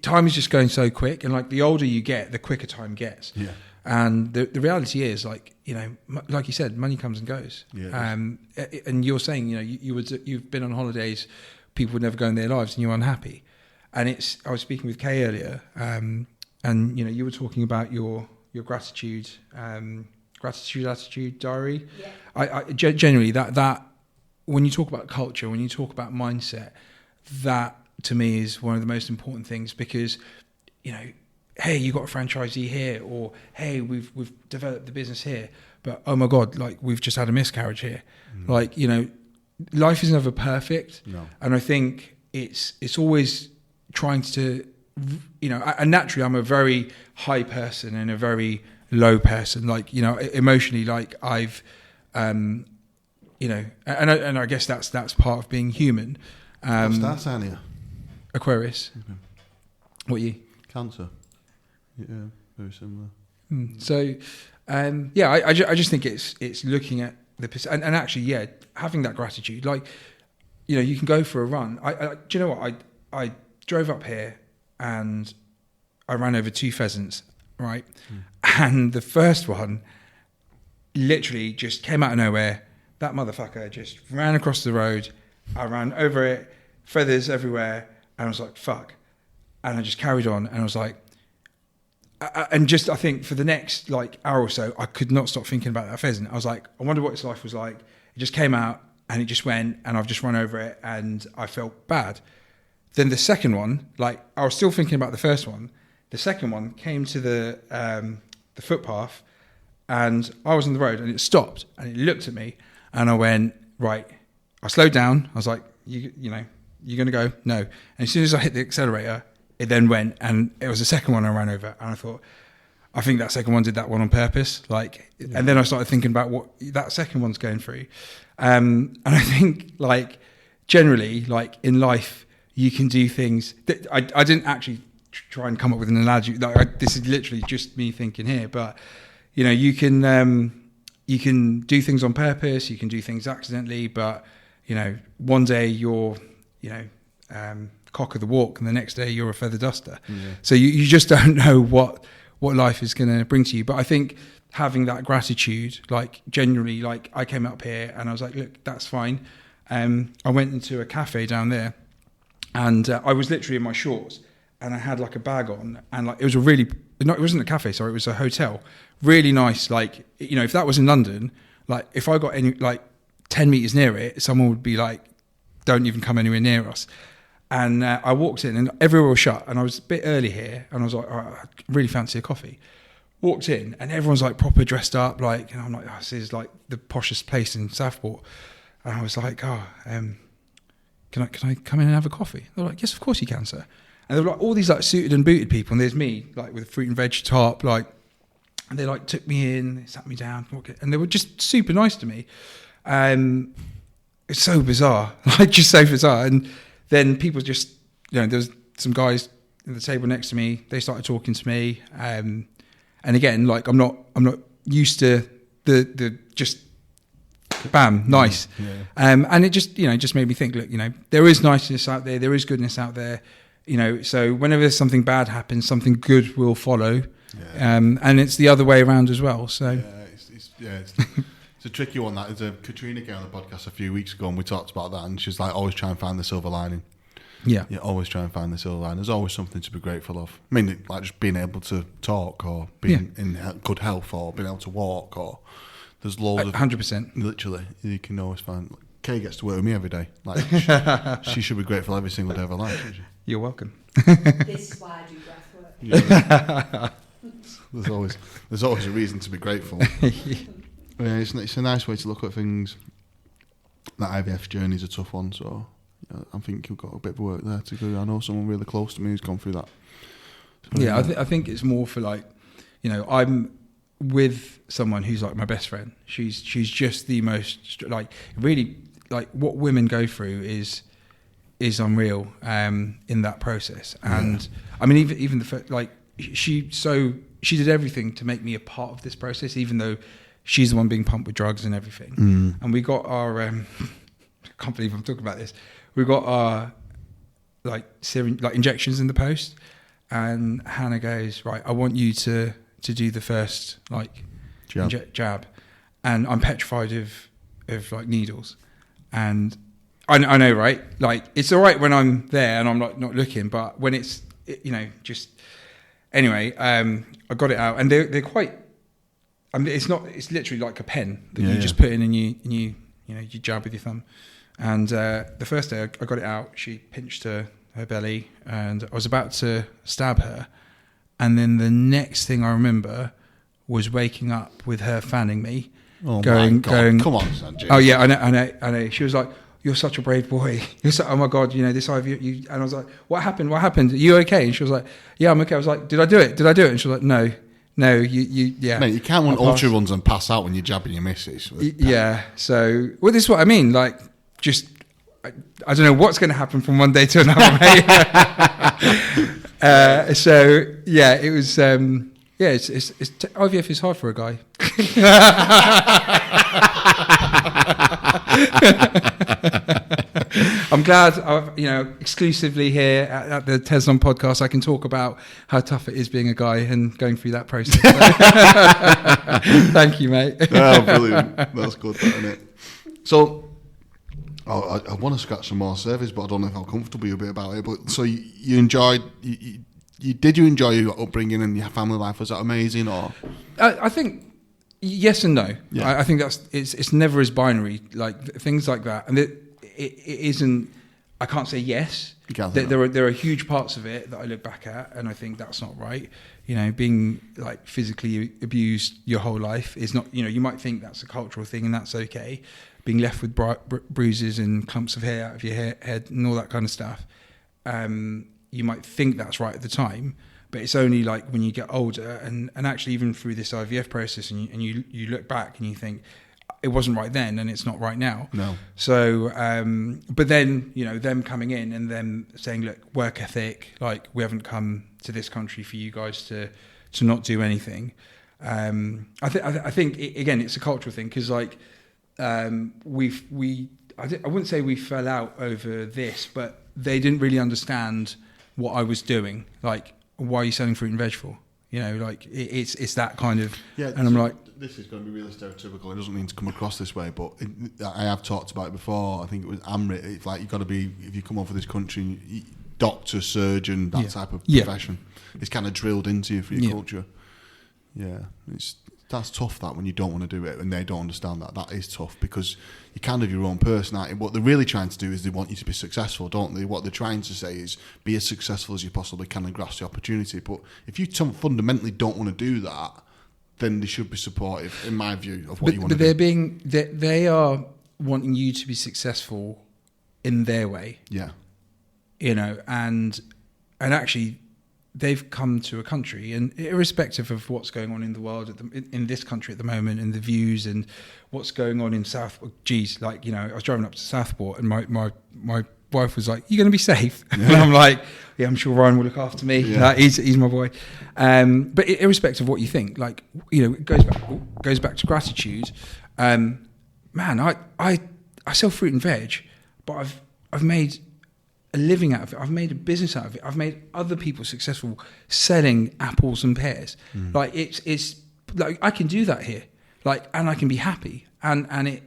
time is just going so quick, and the older you get, the quicker time gets. Yeah. And the reality is, like you said, money comes and goes. Yeah, and you're saying, you've been on holidays, people would never go in their lives, and you're unhappy. And I was speaking with Kay earlier, and you were talking about your gratitude attitude diary. Yeah. I generally that when you talk about culture, when you talk about mindset, that to me is one of the most important things, because hey, you got a franchisee here, or hey, we've developed the business here, but oh my god, we've just had a miscarriage here. Life is never perfect. No. And I think it's always trying to and naturally I'm a very high person and a very low person, emotionally, I've and I guess that's part of being human. What's that, Anya? Aquarius. Okay. What are you? Cancer. Yeah, very similar. So I just think it's looking at the and actually having that gratitude, you can go for a run. Do you know what, I drove up here and I ran over 2 pheasants, right? And the first one literally just came out of nowhere. That motherfucker just ran across the road. I ran over it, feathers everywhere, and I was like, fuck. And I just carried on, and I was like, I think for the next hour or so, I could not stop thinking about that pheasant. I was like, I wonder what its life was like. It just came out and it just went, and I've just run over it, and I felt bad. Then the second one, I was still thinking about the first one. The second one came to the footpath, and I was on the road, and it stopped, and it looked at me, and I went, right. I slowed down. I was like, you know, you're going to go? No. And as soon as I hit the accelerator, it then went, and it was the second one I ran over. And I thought, I think that second one did that one on purpose. Like, and then I started thinking about what that second one's going through. And I think, like, generally, like in life, you can do things that I didn't actually try and come up with an analogy. Like, this is literally just me thinking here, but you know, you can do things on purpose, you can do things accidentally, but you know, one day you're, you know, cock of the walk, and the next day you're a feather duster. So you just don't know what life is going to bring to you. But I think having that gratitude, like genuinely, like I came up here and I was like, look, that's fine. I went into a cafe down there, and I was literally in my shorts, and I had like a bag on, and like it wasn't a cafe, sorry, it was a hotel, really nice. Like, you know, if that was in London, like if I got any like 10 meters near it, someone would be like, don't even come anywhere near us. And I walked in, and everywhere was shut, and I was a bit early here, and I was like, oh, I really fancy a coffee. Walked in, and everyone's like proper dressed up, like, and I'm like, oh, this is like the poshest place in Southport. And I was like, oh, can I come in and have a coffee? They're like, yes, of course you can, sir. And there were like all these like suited and booted people, and there's me like with a fruit and veg top, like, and they like took me in, they sat me down, and they were just super nice to me. It's so bizarre, like just so bizarre. And then people just, you know, there was some guys at the table next to me, they started talking to me. And again, like I'm not used to the just bam, nice. And it just, you know, just made me think, look, you know, there is niceness out there, there is goodness out there, you know, so whenever something bad happens, something good will follow. And it's the other way around as well. So it's a tricky one. That is a Katrina came on the podcast a few weeks ago, and we talked about that, and she's like, always try and find the silver lining. Yeah, always try and find the silver lining. There's always something to be grateful of. I mean, like just being able to talk, or being in good health, or being able to walk, or there's loads of 100%. Literally, you can always find. Kay gets to work with me every day. Like she should be grateful every single day of her life. Shouldn't she? You're welcome. This is why I do breath work. Yeah. There's always a reason to be grateful. Yeah, it's a nice way to look at things. That IVF journey is a tough one, so I think you've got a bit of work there to do. I know someone really close to me who's gone through that. So, yeah, I think it's more for like, you know, I'm with someone who's like my best friend. She's just the most, like, really, like what women go through is unreal in that process. And I mean, even the like she did everything to make me a part of this process, even though she's the one being pumped with drugs and everything. And we got our I can't believe I'm talking about this. We got our like syringe, like injections in the post, and Hannah goes, right, I want you to do the first like jab, and I'm petrified of like needles, and I know, right? Like it's all right when I'm there and I'm like not looking, but when it's, you know, just anyway, I got it out, and they're quite. I mean, it's literally like a pen that you just put in, and you jab with your thumb. And the first day I got it out, she pinched her belly, and I was about to stab her. And then the next thing I remember was waking up with her fanning me, going, come on, Sanjay. Oh yeah, I know. She was like, "You're such a brave boy." You're so, oh my God, you know this IVF. And I was like, "What happened? Are you okay?" And she was like, "Yeah, I'm okay." I was like, "Did I do it?" And she was like, No, you Mate, you can't run ultra runs and pass out when you're jabbing your missus. Yeah, so well, this is what I mean. Like, just I don't know what's going to happen from one day to another, mate. So yeah, it was. It's IVF is hard for a guy. I'm glad, exclusively here at the Tezlom Podcast, I can talk about how tough it is being a guy and going through that process. Thank you, mate. Oh, brilliant. That's good, isn't it? So, I want to scratch some more surface, but I don't know how comfortable you're a bit about it. But so you enjoyed, did you enjoy your upbringing and your family life? Was that amazing? Or I think yes and no. Yeah. I think it's never as binary, like things like that, and it isn't. I can't say yes. There are huge parts of it that I look back at, and I think that's not right. You know, being like physically abused your whole life is not. You know, you might think that's a cultural thing and that's okay. being left with bruises and clumps of hair out of your head and all that kind of stuff. You might think that's right at the time, but it's only like when you get older and actually even through this IVF process and you look back and you think it wasn't right then and it's not right now. No. So, but then, them coming in and them saying, look, work ethic, like we haven't come to this country for you guys to not do anything. I think again, it's a cultural thing because like I wouldn't say we fell out over this, but they didn't really understand what I was doing. Like, why are you selling fruit and veg for? Like it's that kind of. Yeah, and I'm like, this is going to be really stereotypical. It doesn't mean to come across this way, but I have talked about it before. I think it was Amrit. It's like you've got to be, if you come over this country, doctor, surgeon, that type of profession. It's kind of drilled into you for your culture. Yeah, that's tough. That when you don't want to do it and they don't understand that is tough because you kind of your own personality. What they're really trying to do is they want you to be successful, don't they? What they're trying to say is be as successful as you possibly can and grasp the opportunity. But if you fundamentally don't want to do that, then they should be supportive, in my view, of what you want to do. But they are wanting you to be successful in their way. Yeah, and actually. They've come to a country, and irrespective of what's going on in the world in this country at the moment, and the views and what's going on in South. Geez, like I was driving up to Southport, and my wife was like, "You going to be safe?" Yeah. And I'm like, "Yeah, I'm sure Ryan will look after me. Yeah. He's my boy." But irrespective of what you think, like it goes back to gratitude. Man, I sell fruit and veg, but I've made a living out of it. I've made a business out of it. I've made other people successful selling apples and pears. Like it's like I can do that here. Like, and I can be happy. And it,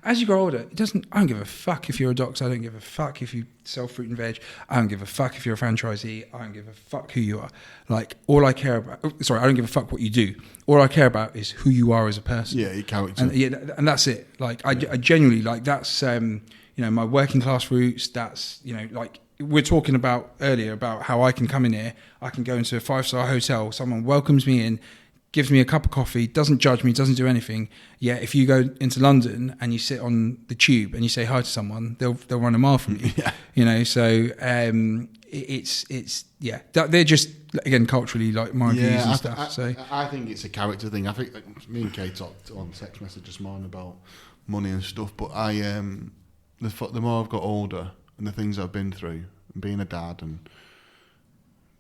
as you grow older, I don't give a fuck if you're a doctor. I don't give a fuck if you sell fruit and veg. I don't give a fuck if you're a franchisee. I don't give a fuck who you are. Like all I care about, I don't give a fuck what you do. All I care about is who you are as a person. Yeah, your character. And that's it. Like I genuinely like that's, my working class roots, that's, like we're talking about earlier about how I can come in here, I can go into a 5-star hotel, someone welcomes me in, gives me a cup of coffee, doesn't judge me, doesn't do anything. Yeah, if you go into London and you sit on the tube and you say hi to someone, they'll run a mile from you. Yeah. So they're just, again, culturally like my views and stuff. I think it's a character thing. I think like, me and Kay talked on text message this morning about money and stuff, but the more I've got older and the things I've been through, and being a dad and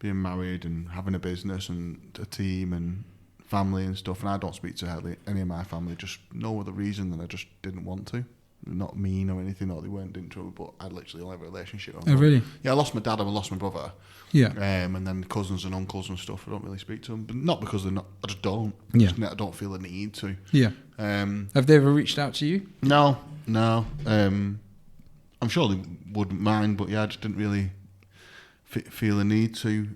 being married and having a business and a team and family and stuff, and I don't speak to any of my family, just no other reason than I just didn't want to. Not mean or anything, or they weren't into it, but I literally don't have a relationship. Oh, really? Yeah, I lost my dad and I lost my brother. Yeah. And then cousins and uncles and stuff, I don't really speak to them, but not because they're not, I just don't. Yeah. I don't feel a need to. Yeah. Have they ever reached out to you? No. I'm sure they wouldn't mind, but I just didn't really feel a need to.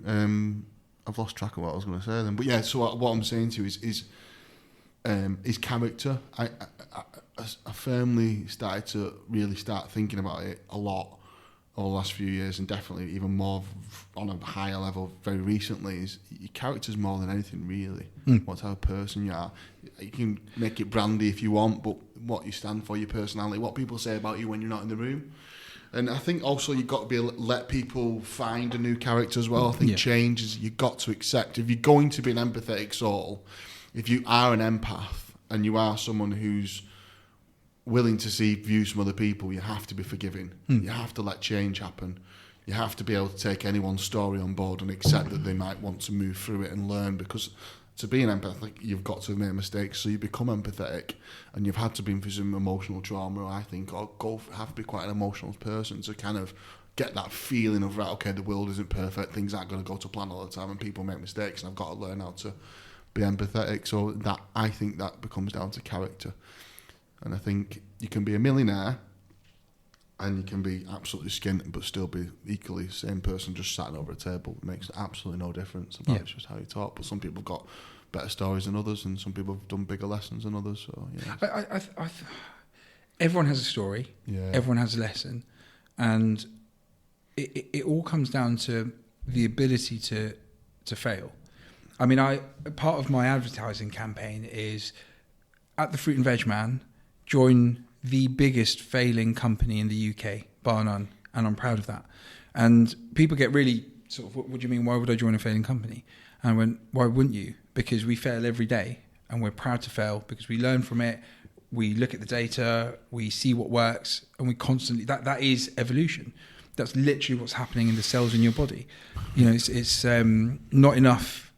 I've lost track of what I was going to say then. But so what I'm saying to you is character. I firmly started to really start thinking about it a lot over the last few years, and definitely even more on a higher level very recently, is your character's more than anything really. What type of person you are. You can make it brandy if you want, but what you stand for, your personality, what people say about you when you're not in the room. And I think also you've got to be able to let people find a new character as well. I think change is, you've got to accept. If you're going to be an empathetic soul, if you are an empath and you are someone who's willing to see views from other people, you have to be forgiving. You have to let change happen. You have to be able to take anyone's story on board and accept that they might want to move through it and learn, because to be an empath, you've got to have made mistakes, so you become empathetic, and you've had to be through some emotional trauma, I think, or have to be quite an emotional person to kind of get that feeling of, right, okay, the world isn't perfect, things aren't going to go to plan all the time, and people make mistakes, and I've got to learn how to be empathetic. So that, I think that becomes down to character. And I think you can be a millionaire and you can be absolutely skint but still be equally the same person just sat over a table. It makes absolutely no difference about it's just how you talk. But some people have got better stories than others, and some people have done bigger lessons than others. So everyone has a story. Yeah. Everyone has a lesson, and it all comes down to the ability to fail. I mean, part of my advertising campaign is at the Fruit and Veg Man, join the biggest failing company in the UK, bar none, and I'm proud of that. And people get really sort of, what do you mean, why would I join a failing company? And I went, why wouldn't you? Because we fail every day, and we're proud to fail because we learn from it. We look at the data, we see what works, and we constantly, that is evolution. That's literally what's happening in the cells in your body. You know, it's not enough,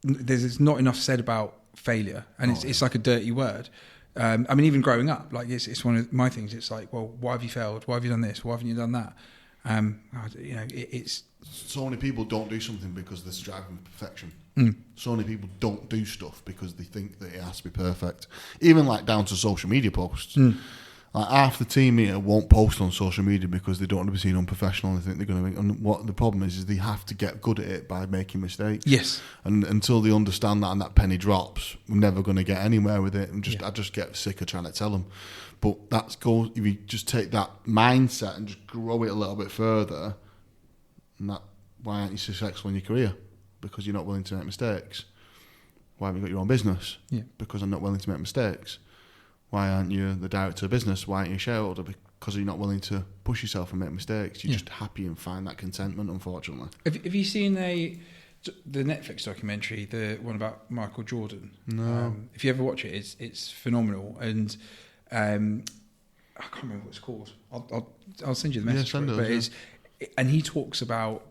there's not enough said about failure, and it's like a dirty word. I mean, even growing up, like it's one of my things. It's like, well, why have you failed? Why have you done this? Why haven't you done that? You know, it's so many people don't do something because they're striving for perfection. So many people don't do stuff because they think that it has to be perfect. Even like down to social media posts. Like half the team here won't post on social media because they don't want to be seen unprofessional and they think they're going to. And what the problem is they have to get good at it by making mistakes. Yes. And until they understand that and that penny drops, we're never going to get anywhere with it. And I just get sick of trying to tell them. But that's goes. If you just take that mindset and just grow it a little bit further, and that, why aren't you successful in your career? Because you're not willing to make mistakes. Why haven't you got your own business? Yeah. Because I'm not willing to make mistakes. Why aren't you the director of business? Why aren't you a shareholder? Because you're not willing to push yourself and make mistakes. You're just happy and find that contentment, unfortunately. Have you seen the Netflix documentary, the one about Michael Jordan? No. If you ever watch it, it's phenomenal. And I can't remember what it's called. I'll send you the message. And he talks about.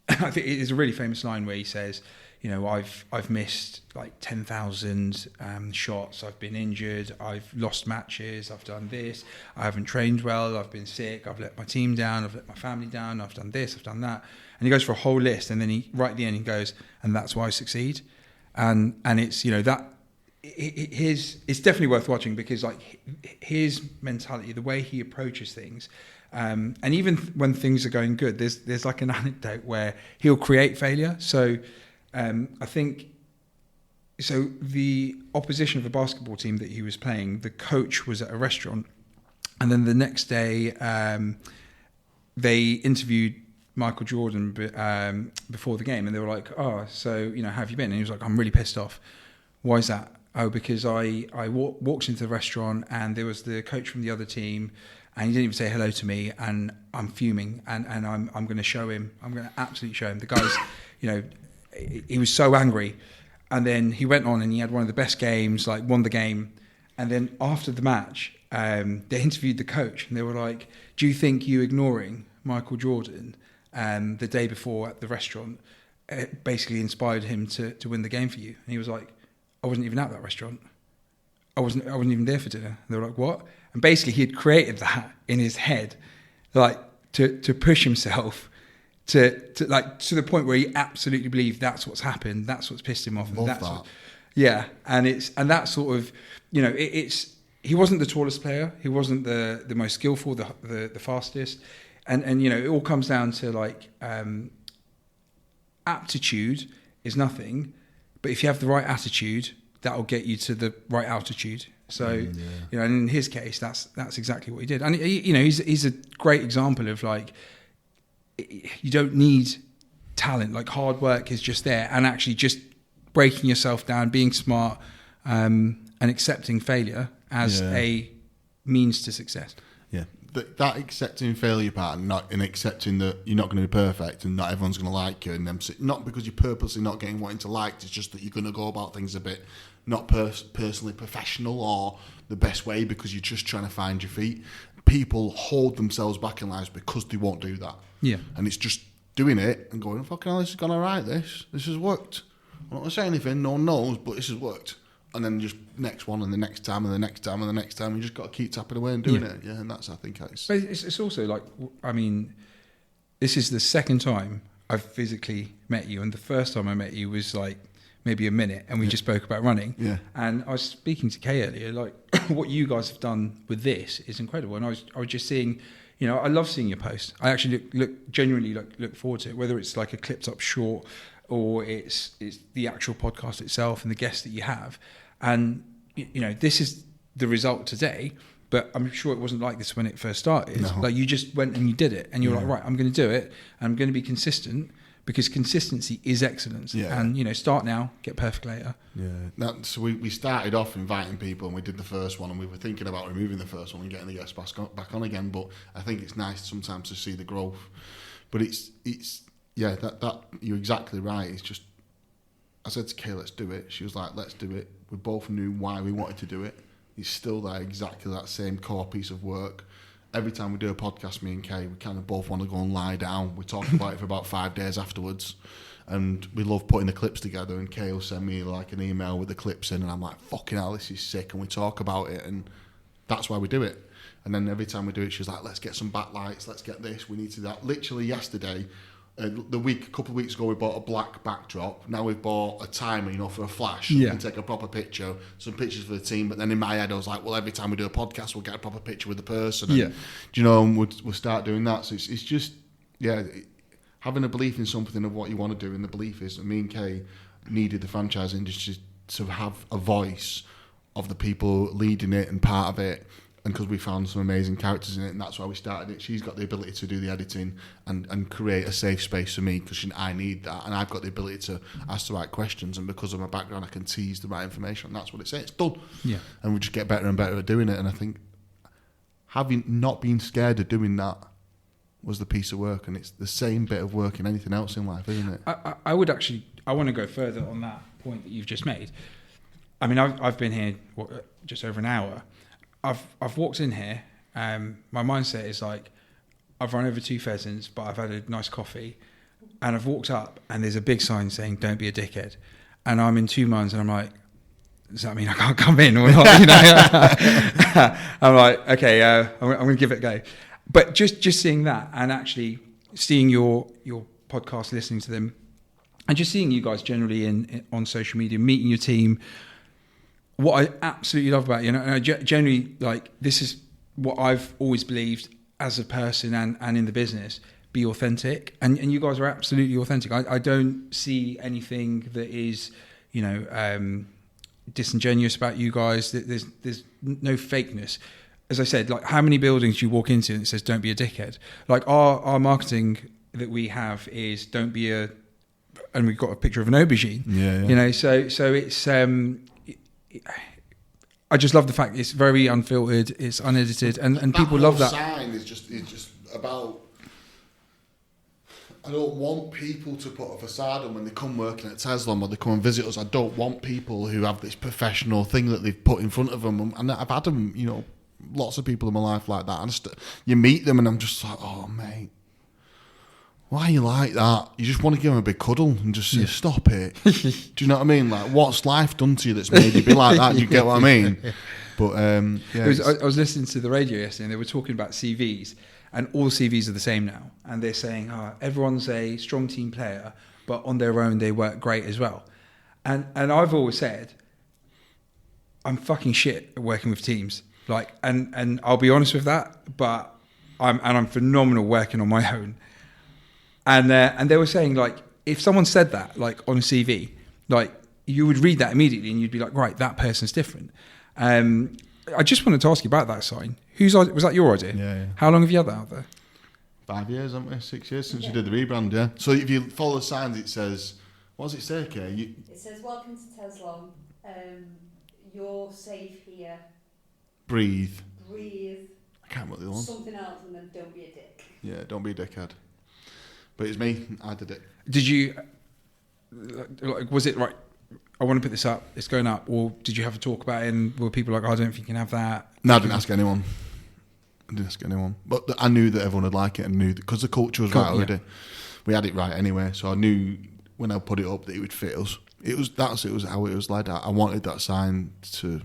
I think it is a really famous line where he says, you know, I've missed like 10,000 shots. I've been injured. I've lost matches. I've done this. I haven't trained well. I've been sick. I've let my team down. I've let my family down. I've done this. I've done that. And he goes for a whole list. And then he right at the end he goes, and that's why I succeed. And it's, you know, that it's definitely worth watching because like his mentality, the way he approaches things. And even when things are going good, there's like an anecdote where he'll create failure. So I think so. The opposition of a basketball team that he was playing, the coach was at a restaurant, and then the next day they interviewed Michael Jordan before the game, and they were like, "Oh, so you know, how have you been?" And he was like, "I'm really pissed off." Why is that? Oh, because I walked into the restaurant and there was the coach from the other team. And he didn't even say hello to me, and I'm fuming, and I'm going to show him. I'm going to absolutely show him. The guy's, you know, he was so angry, and then he went on and he had one of the best games, like won the game, and then after the match, they interviewed the coach, and they were like, "Do you think you ignoring Michael Jordan the day before at the restaurant basically inspired him to win the game for you?" And he was like, "I wasn't even at that restaurant. I wasn't even there for dinner." And they were like, "What?" And basically, he had created that in his head, like to push himself to the point where he absolutely believed that's what's happened, that's what's pissed him off, and that's what, and that sort of, you know, he wasn't the tallest player, he wasn't the most skillful, the fastest, and you know, it all comes down to like aptitude is nothing, but if you have the right attitude, that'll get you to the right altitude. So, you know, and in his case, that's exactly what he did. And, you know, he's a great example of, like, you don't need talent. Like, hard work is just there. And actually just breaking yourself down, being smart, and accepting failure as a means to success. Yeah. That accepting failure part and accepting that you're not going to be perfect and not everyone's going to like you. And them, not because you're purposely not getting wanting to like, it's just that you're going to go about things a bit not personally professional or the best way because you're just trying to find your feet. People hold themselves back in lives because they won't do that. Yeah. And it's just doing it and going, fucking hell, this has gone all right, this has worked. I'm not going to say anything, no one knows, but this has worked. And then just next one and the next time and the next time and the next time, you just got to keep tapping away and doing it. Yeah, and that's, I think, it's... But it's also like, I mean, this is the second time I've physically met you, and the first time I met you was like maybe a minute, and we just spoke about running. Yeah. And I was speaking to Kay earlier, like what you guys have done with this is incredible. And I was just seeing, you know, I love seeing your posts. I actually genuinely look forward to it, whether it's like a clipped up short or it's the actual podcast itself and the guests that you have. And you know, this is the result today, but I'm sure it wasn't like this when it first started. No. Like you just went and you did it, and you were like, right, I'm going to do it. I'm going to be consistent. because consistency is excellence. Yeah. And, start now, get perfect later. Yeah. So we started off inviting people, and we did the first one, and we were thinking about removing the first one and getting the guests back on again. But I think it's nice sometimes to see the growth. But it's that you're exactly right. It's just, I said to Kay, let's do it. She was like, let's do it. We both knew why we wanted to do it. It's still there, exactly that same core piece of work. Every time we do a podcast, me and Kay, we kind of both want to go and lie down. We talk about it for about 5 days afterwards, and we love putting the clips together. And Kay will send me like an email with the clips in, and I'm like, fucking hell, this is sick. And we talk about it, and that's why we do it. And then every time we do it, she's like, let's get some backlights, let's get this, we need to do that. Literally yesterday, a couple of weeks ago, we bought a black backdrop. Now we've bought a timer, for a flash. Yeah. You can take a proper picture, some pictures for the team. But then in my head, I was like, well, every time we do a podcast, we'll get a proper picture with the person. And, and we'll start doing that. So it's just, having a belief in something of what you want to do. And the belief is that me and Kay needed the franchise industry to have a voice of the people leading it and part of it. And because we found some amazing characters in it, and that's why we started it. She's got the ability to do the editing and create a safe space for me, because I need that, and I've got the ability to ask the right questions, and because of my background, I can tease the right information, and that's what it's done. Yeah. And we just get better and better at doing it, and I think having not been scared of doing that was the piece of work, and it's the same bit of work in anything else in life, isn't it? I want to go further on that point that you've just made. I mean, I've been here just over an hour. I've walked in here. My mindset is like, I've run over 2 pheasants, but I've had a nice coffee, and I've walked up, and there's a big sign saying "Don't be a dickhead," and I'm in 2 minds, and I'm like, does that mean I can't come in or not? I'm like, okay, I'm going to give it a go. But just seeing that, and actually seeing your podcast, listening to them, and just seeing you guys generally on social media, meeting your team. What I absolutely love about you, and I generally, like, this is what I've always believed as a person and in the business: be authentic. And you guys are absolutely authentic. I don't see anything that is, disingenuous about you guys. There's no fakeness. As I said, like, how many buildings do you walk into and it says "Don't be a dickhead"? Like our marketing that we have is "Don't be a," and we've got a picture of an aubergine. Yeah. So it's. I just love the fact it's very unfiltered, it's unedited, and people love that. Sign is just about. I don't want people to put a facade on when they come working at Tezlom or they come and visit us. I don't want people who have this professional thing that they've put in front of them. And I've had them, lots of people in my life like that. And you meet them, and I'm just like, oh mate, why are you like that? You just want to give them a big cuddle and just say, stop it. Do you know what I mean? Like, what's life done to you that's made you be like that? You get what I mean? But I was listening to the radio yesterday, and they were talking about CVs, and all CVs are the same now. And they're saying, everyone's a strong team player, but on their own they work great as well. And I've always said, I'm fucking shit at working with teams. Like, and I'll be honest with that, but I'm phenomenal working on my own. And they were saying, like, if someone said that, like, on a CV, like, you would read that immediately and you'd be like, right, that person's different. I just wanted to ask you about that sign. Was that your idea? Yeah. How long have you had that out there? 5 years, haven't we? 6 years since you did the rebrand, yeah. So if you follow the signs, it says, what does it say, Kay? It says, welcome to Tezlom. You're safe here. Breathe. I can't remember the one. Something else, and then don't be a dick. Yeah, don't be a dickhead. But it's me. I did it. Did you? Like, was it right? I want to put this up. It's going up. Or did you have to talk about it? And were people like, I don't think you can have that? No, I didn't ask anyone. But I knew that everyone would like it, and knew because the culture was right already. Yeah. We had it right anyway, so I knew when I put it up that it would fit us. It was how it was led. I wanted that sign to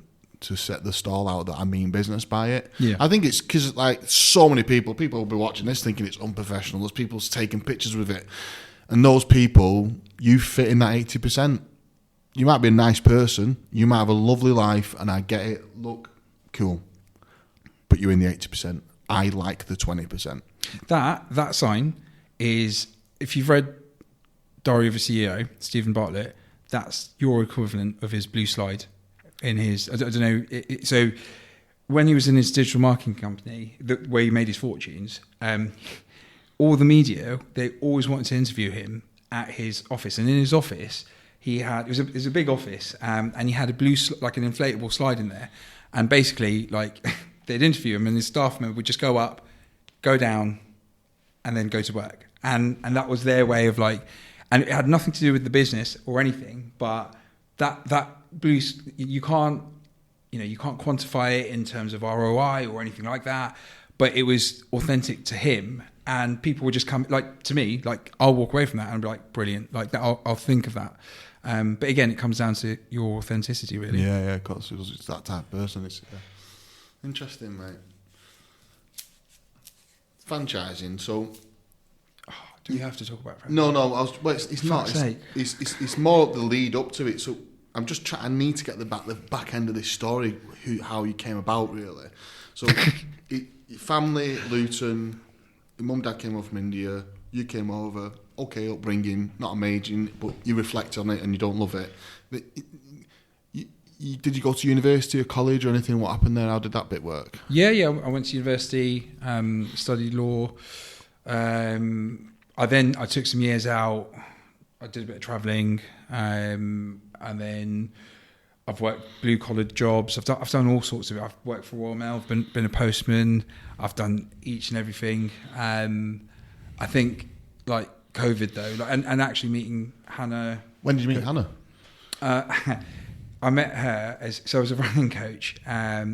set the stall out that I mean business by it. Yeah. I think it's because, like, so many people will be watching this thinking it's unprofessional. There's people taking pictures with it. And those people, you fit in that 80%. You might be a nice person. You might have a lovely life, and I get it. Look, cool. But you're in the 80%. I like the 20%. That sign is, if you've read Diary of a CEO, Stephen Bartlett, that's your equivalent of his blue slide. In his, I don't know. So when he was in his digital marketing company, where he made his fortunes, all the media, they always wanted to interview him, at his office, and in his office he had it was a big office, and he had a blue like an inflatable slide in there, and basically like they'd interview him, and his staff member would just go up, go down, and then go to work, and that was their way of like, and it had nothing to do with the business or anything, but that blue you can't quantify it in terms of ROI or anything like that, but it was authentic to him. And people would just come, like, to me, like, I'll walk away from that and be like, brilliant, like that. I'll think of that. But again, it comes down to your authenticity, really. Yeah, of course. It's that type of person. It's interesting, mate. Franchising. So, do we have to talk about franchising? No. It's not. It's more the lead up to it. So I'm just trying. I need to get the back end of this story. How you came about, really. So, your family, Luton. Your mum and dad came over from India, you came over, okay, upbringing, not amazing, but you reflect on it and you don't love it. But did you go to university or college or anything? What happened there? How did that bit work? Yeah, I went to university, studied law. I took some years out, I did a bit of travelling, and then I've worked blue-collar jobs. I've done all sorts of it. I've worked for Royal Mail. I've been a postman. I've done each and everything. I think, like, COVID, though, and actually meeting Hannah... When did you meet Hannah? I met her I was a running coach. I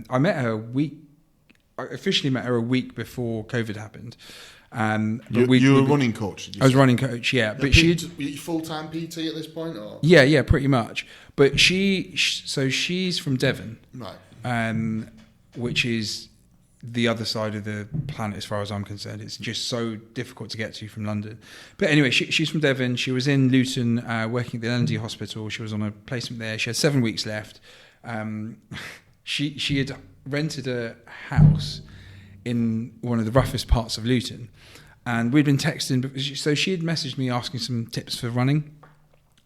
officially met her a week before COVID happened. You were a running coach? I was a running coach, yeah. But were you full-time PT at this point? Or? Yeah, pretty much. But she's from Devon, right? Which is the other side of the planet as far as I'm concerned. It's just so difficult to get to from London. But anyway, she's from Devon. She was in Luton working at the L&D hospital. She was on a placement there. She had 7 weeks left. She had rented a house in one of the roughest parts of Luton, and we'd been texting. So she had messaged me asking some tips for running.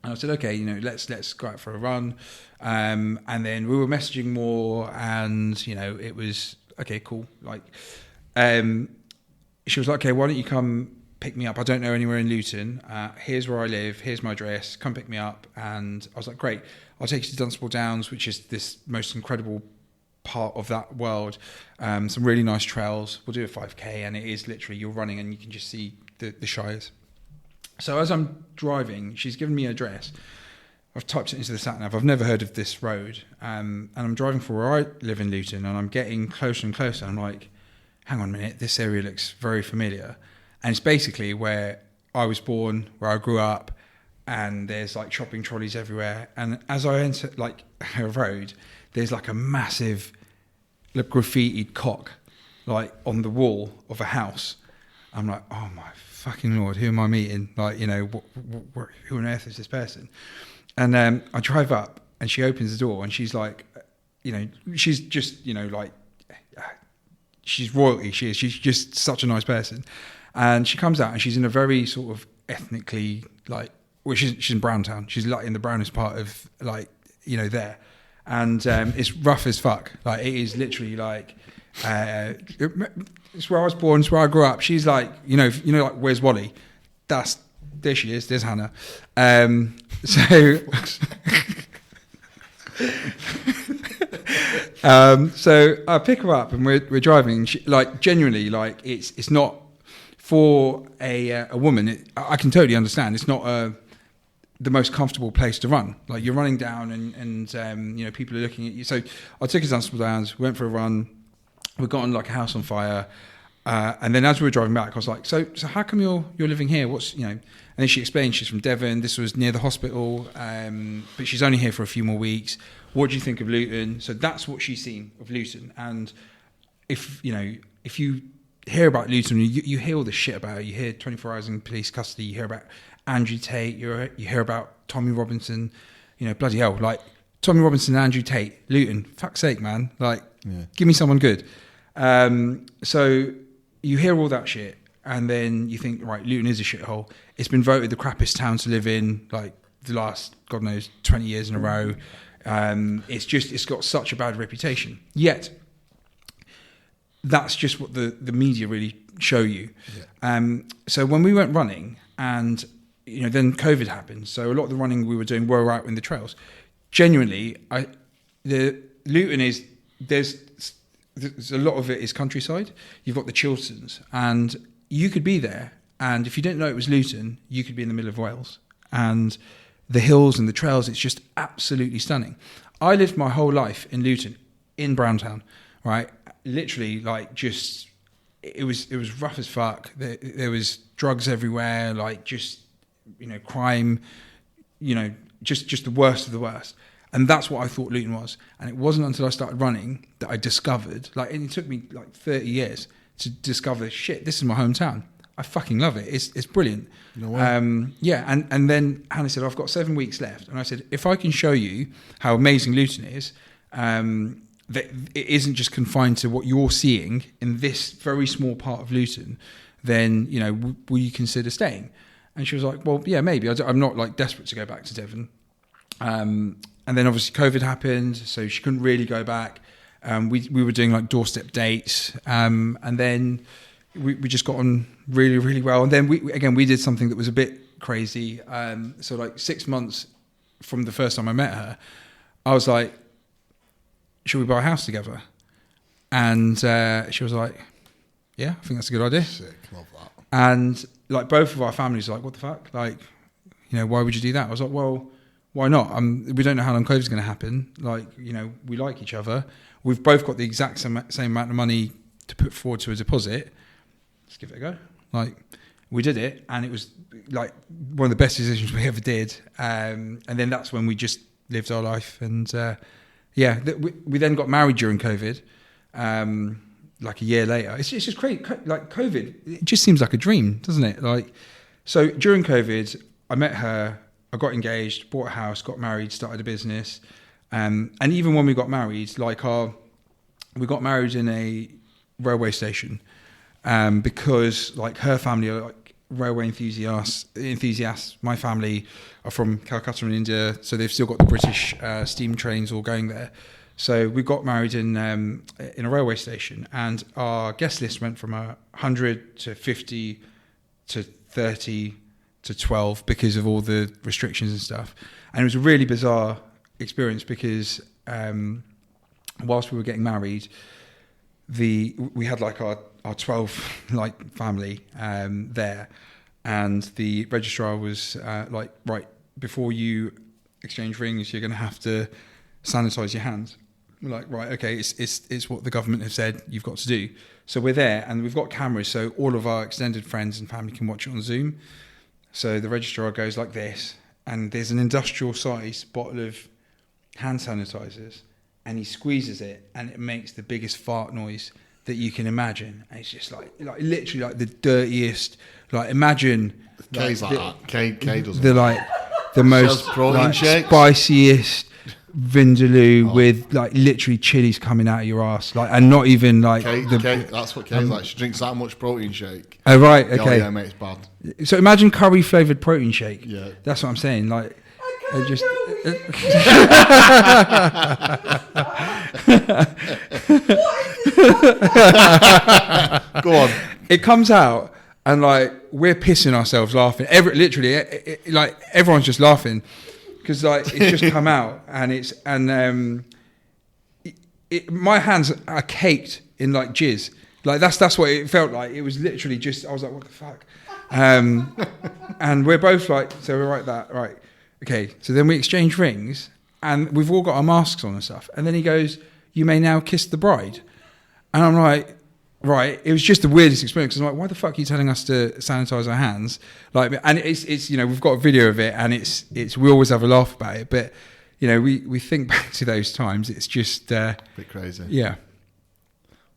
And I said, okay, let's go out for a run. And then we were messaging more, and, it was, okay, cool. Like, she was like, okay, why don't you come pick me up? I don't know anywhere in Luton. Here's where I live. Here's my address. Come pick me up. And I was like, great. I'll take you to Dunstable Downs, which is this most incredible part of that world. Some really nice trails. We'll do a 5K, and it is literally, you're running and you can just see the shires. So as I'm driving, she's given me an address. I've typed it into the sat-nav. I've never heard of this road. And I'm driving for where I live in Luton, and I'm getting closer and closer. I'm like, hang on a minute, this area looks very familiar. And it's basically where I was born, where I grew up, and there's like shopping trolleys everywhere. And as I enter like a road, there's like a massive graffitied cock like on the wall of a house. I'm like, oh my fucking Lord, who am I meeting? Like, who on earth is this person? And I drive up, and she opens the door, and she's like, she's just, like, she's royalty. She's just such a nice person. And she comes out, and she's in a very sort of ethnically, like, well, she's in Browntown. She's like in the brownest part of, like, there. And it's rough as fuck. Like, it is literally like, it's where I was born, it's where I grew up. She's like, like, where's Wally? There she is, there's Hannah. So I pick her up, and we're driving, and she, like, genuinely, like, it's not for a woman. I can totally understand. It's not the most comfortable place to run. Like, you're running down, and people are looking at you. So I took her down some downs, went for a run. We got on like a house on fire, and then as we were driving back, I was like, so how come you're living here? What's And then she explained she's from Devon. This was near the hospital, but she's only here for a few more weeks. What do you think of Luton? So that's what she's seen of Luton. And if you hear about Luton, you hear all the shit about it. You hear 24 hours in police custody. You hear about Andrew Tate. You hear about Tommy Robinson. Bloody hell, like Tommy Robinson and Andrew Tate, Luton. Fuck's sake, man. Like, give me someone good. So you hear all that shit, and then you think, right, Luton is a shithole. It's been voted the crappiest town to live in, like, the last, God knows, 20 years in a row. It's got such a bad reputation. Yet, that's just what the media really show you. Yeah. So when we went running, and then COVID happened. So a lot of the running we were doing were out in the trails. Genuinely, the Luton is, there's a lot of it is countryside. You've got the Chilterns, and you could be there, and if you didn't know it was Luton, you could be in the middle of Wales. And the hills and the trails, it's just absolutely stunning. I lived my whole life in Luton, in Browntown, right? Literally, like, just, it was rough as fuck. There was drugs everywhere, like, just, crime, just the worst of the worst. And that's what I thought Luton was. And it wasn't until I started running that I discovered, and it took me like 30 years to discover, shit, this is my hometown. I fucking love it. It's brilliant. No way. And then Hannah said, I've got 7 weeks left. And I said, if I can show you how amazing Luton is, that it isn't just confined to what you're seeing in this very small part of Luton, then, will you consider staying? And she was like, well, yeah, maybe. I'm not like desperate to go back to Devon. And then obviously COVID happened, so she couldn't really go back. We were doing like doorstep dates, and then we just got on really, really well. And then we did something that was a bit crazy. So like 6 months from the first time I met her, I was like, should we buy a house together? And she was like, yeah, I think that's a good idea. Sick, love that. And like both of our families were like, what the fuck? Like, why would you do that? I was like, well, why not? We don't know how long COVID's going to happen. Like, we like each other. We've both got the exact same amount of money to put forward to a deposit. Let's give it a go. Like, we did it, and it was like one of the best decisions we ever did. And then that's when we just lived our life. And we then got married during COVID. Like a year later, it's just crazy. Like COVID, it just seems like a dream, doesn't it? Like, so during COVID, I met her. I got engaged, bought a house, got married, started a business. And even when we got married, we got married in a railway station because like her family are like railway enthusiasts. My family are from Calcutta in India, so they've still got the British steam trains all going there. So we got married in a railway station, and our guest list went from 100 to 50 to 30 to 12 because of all the restrictions and stuff. And it was a really bizarre experience because whilst we were getting married, we had like our 12 like family there, and the registrar was like, right, before you exchange rings, you're going to have to sanitize your hands. We're like, right, okay, it's what the government have said you've got to do. So we're there, and we've got cameras, so all of our extended friends and family can watch it on Zoom. So the registrar goes like this, and there's an industrial size bottle of hand sanitizers, and he squeezes it, and it makes the biggest fart noise that you can imagine. And it's just like literally like the dirtiest. Like, imagine K's like that. K doesn't. The most protein shakes. Spiciest vindaloo with like literally chilies coming out of your ass, like, and not even like Kate, that's what Kay's like. She drinks that much protein shake. Oh right, okay. Yeah, mate, it's bad. So imagine curry flavoured protein shake. Yeah, that's what I'm saying. Like, I just go on. It comes out, and like we're pissing ourselves laughing. Literally, like everyone's just laughing. Because like it's just come out, and my hands are caked in like jizz. Like that's what it felt like. It was literally just, I was like, what the fuck? And we're both like, so we're like that, right? Okay. So then we exchange rings, and we've all got our masks on and stuff. And then he goes, "You may now kiss the bride." And I'm like, right. It was just the weirdest experience. I'm like, why the fuck are you telling us to sanitize our hands? Like, and it's we've got a video of it, and it's we always have a laugh about it, but we think back to those times. It's just a bit crazy. Yeah.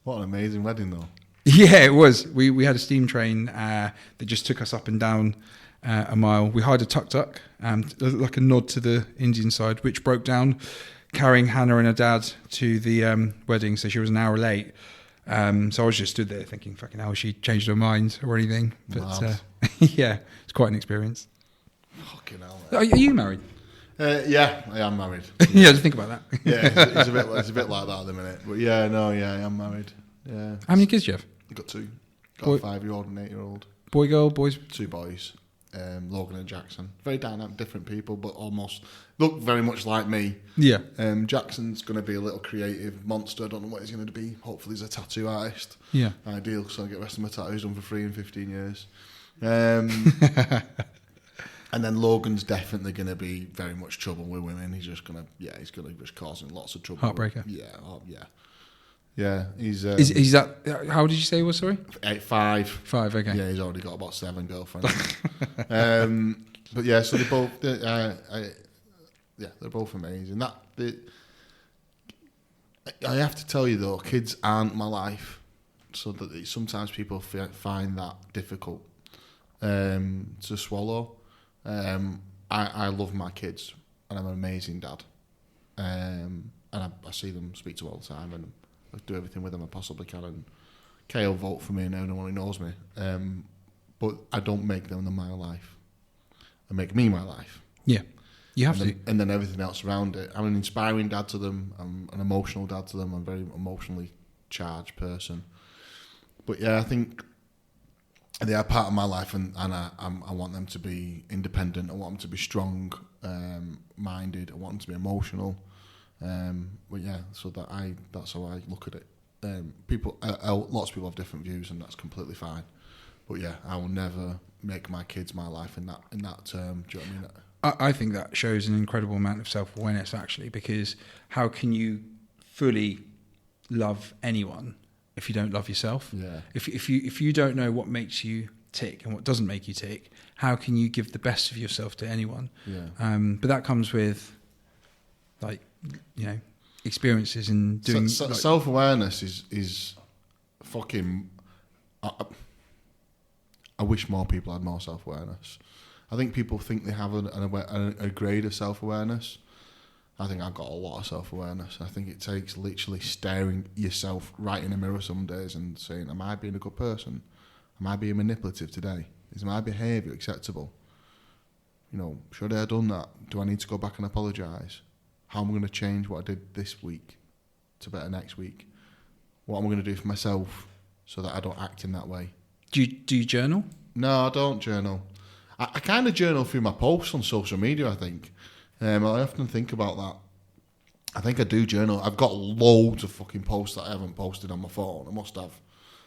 What an amazing wedding, though. Yeah, it was. We had a steam train that just took us up and down a mile. We hired a tuk-tuk, like a nod to the Indian side, which broke down, carrying Hannah and her dad to the wedding, so she was an hour late. So I was just stood there thinking, fucking hell, she changed her mind or anything. But yeah, it's quite an experience. Fucking hell. Are you married? Yeah, I am married. Yeah, just think about that. Yeah, it's a bit like that at the minute. But I am married. Yeah. How many kids do you have? I've got two. Got a 5-year-old and an 8-year-old. Boy, girl, boys? 2 boys. Logan and Jackson. Very dynamic, different people, but almost look very much like me. Yeah. Jackson's going to be a little creative monster. I don't know what he's going to be. Hopefully he's a tattoo artist. Yeah. Ideal, so I get the rest of my tattoos done for free in 15 years. And then Logan's definitely going to be very much trouble with women. He's just going to, he's going to just causing lots of trouble. Heartbreaker. Yeah, he's... is that, how did you say he was, sorry? 5. 5, okay. Yeah, he's already got about 7 girlfriends. But yeah, so they're both... they're both amazing. I have to tell you though, kids aren't my life. So that sometimes people find that difficult to swallow. I love my kids, and I'm an amazing dad. And I see them, speak to all the time, and I do everything with them I possibly can. And Kay will vote for me and anyone who knows me. But I don't make them my life. I make me my life. Yeah, you have to. And then everything else around it. I'm an inspiring dad to them. I'm an emotional dad to them. I'm a very emotionally charged person. But yeah, I think they are part of my life, and I want them to be independent. I want them to be strong minded. I want them to be emotional. But yeah, so that's how I look at it. Lots of people have different views, and that's completely fine. But yeah, I will never make my kids my life in that term. Do you know what I mean? I think that shows an incredible amount of self-awareness, actually, because how can you fully love anyone if you don't love yourself? Yeah. If you don't know what makes you tick and what doesn't make you tick, how can you give the best of yourself to anyone? Yeah. But that comes with, like, experiences and doing... self-awareness is fucking... I wish more people had more self-awareness. I think people think they have a grade of self-awareness. I think I've got a lot of self-awareness. I think it takes literally staring yourself right in the mirror some days and saying, am I being a good person? Am I being manipulative today? Is my behaviour acceptable? Should I have done that? Do I need to go back and apologise? How am I going to change what I did this week to better next week? What am I going to do for myself so that I don't act in that way? Do you journal? No, I don't journal. I kind of journal through my posts on social media, I think. I often think about that. I think I do journal. I've got loads of fucking posts that I haven't posted on my phone. I must have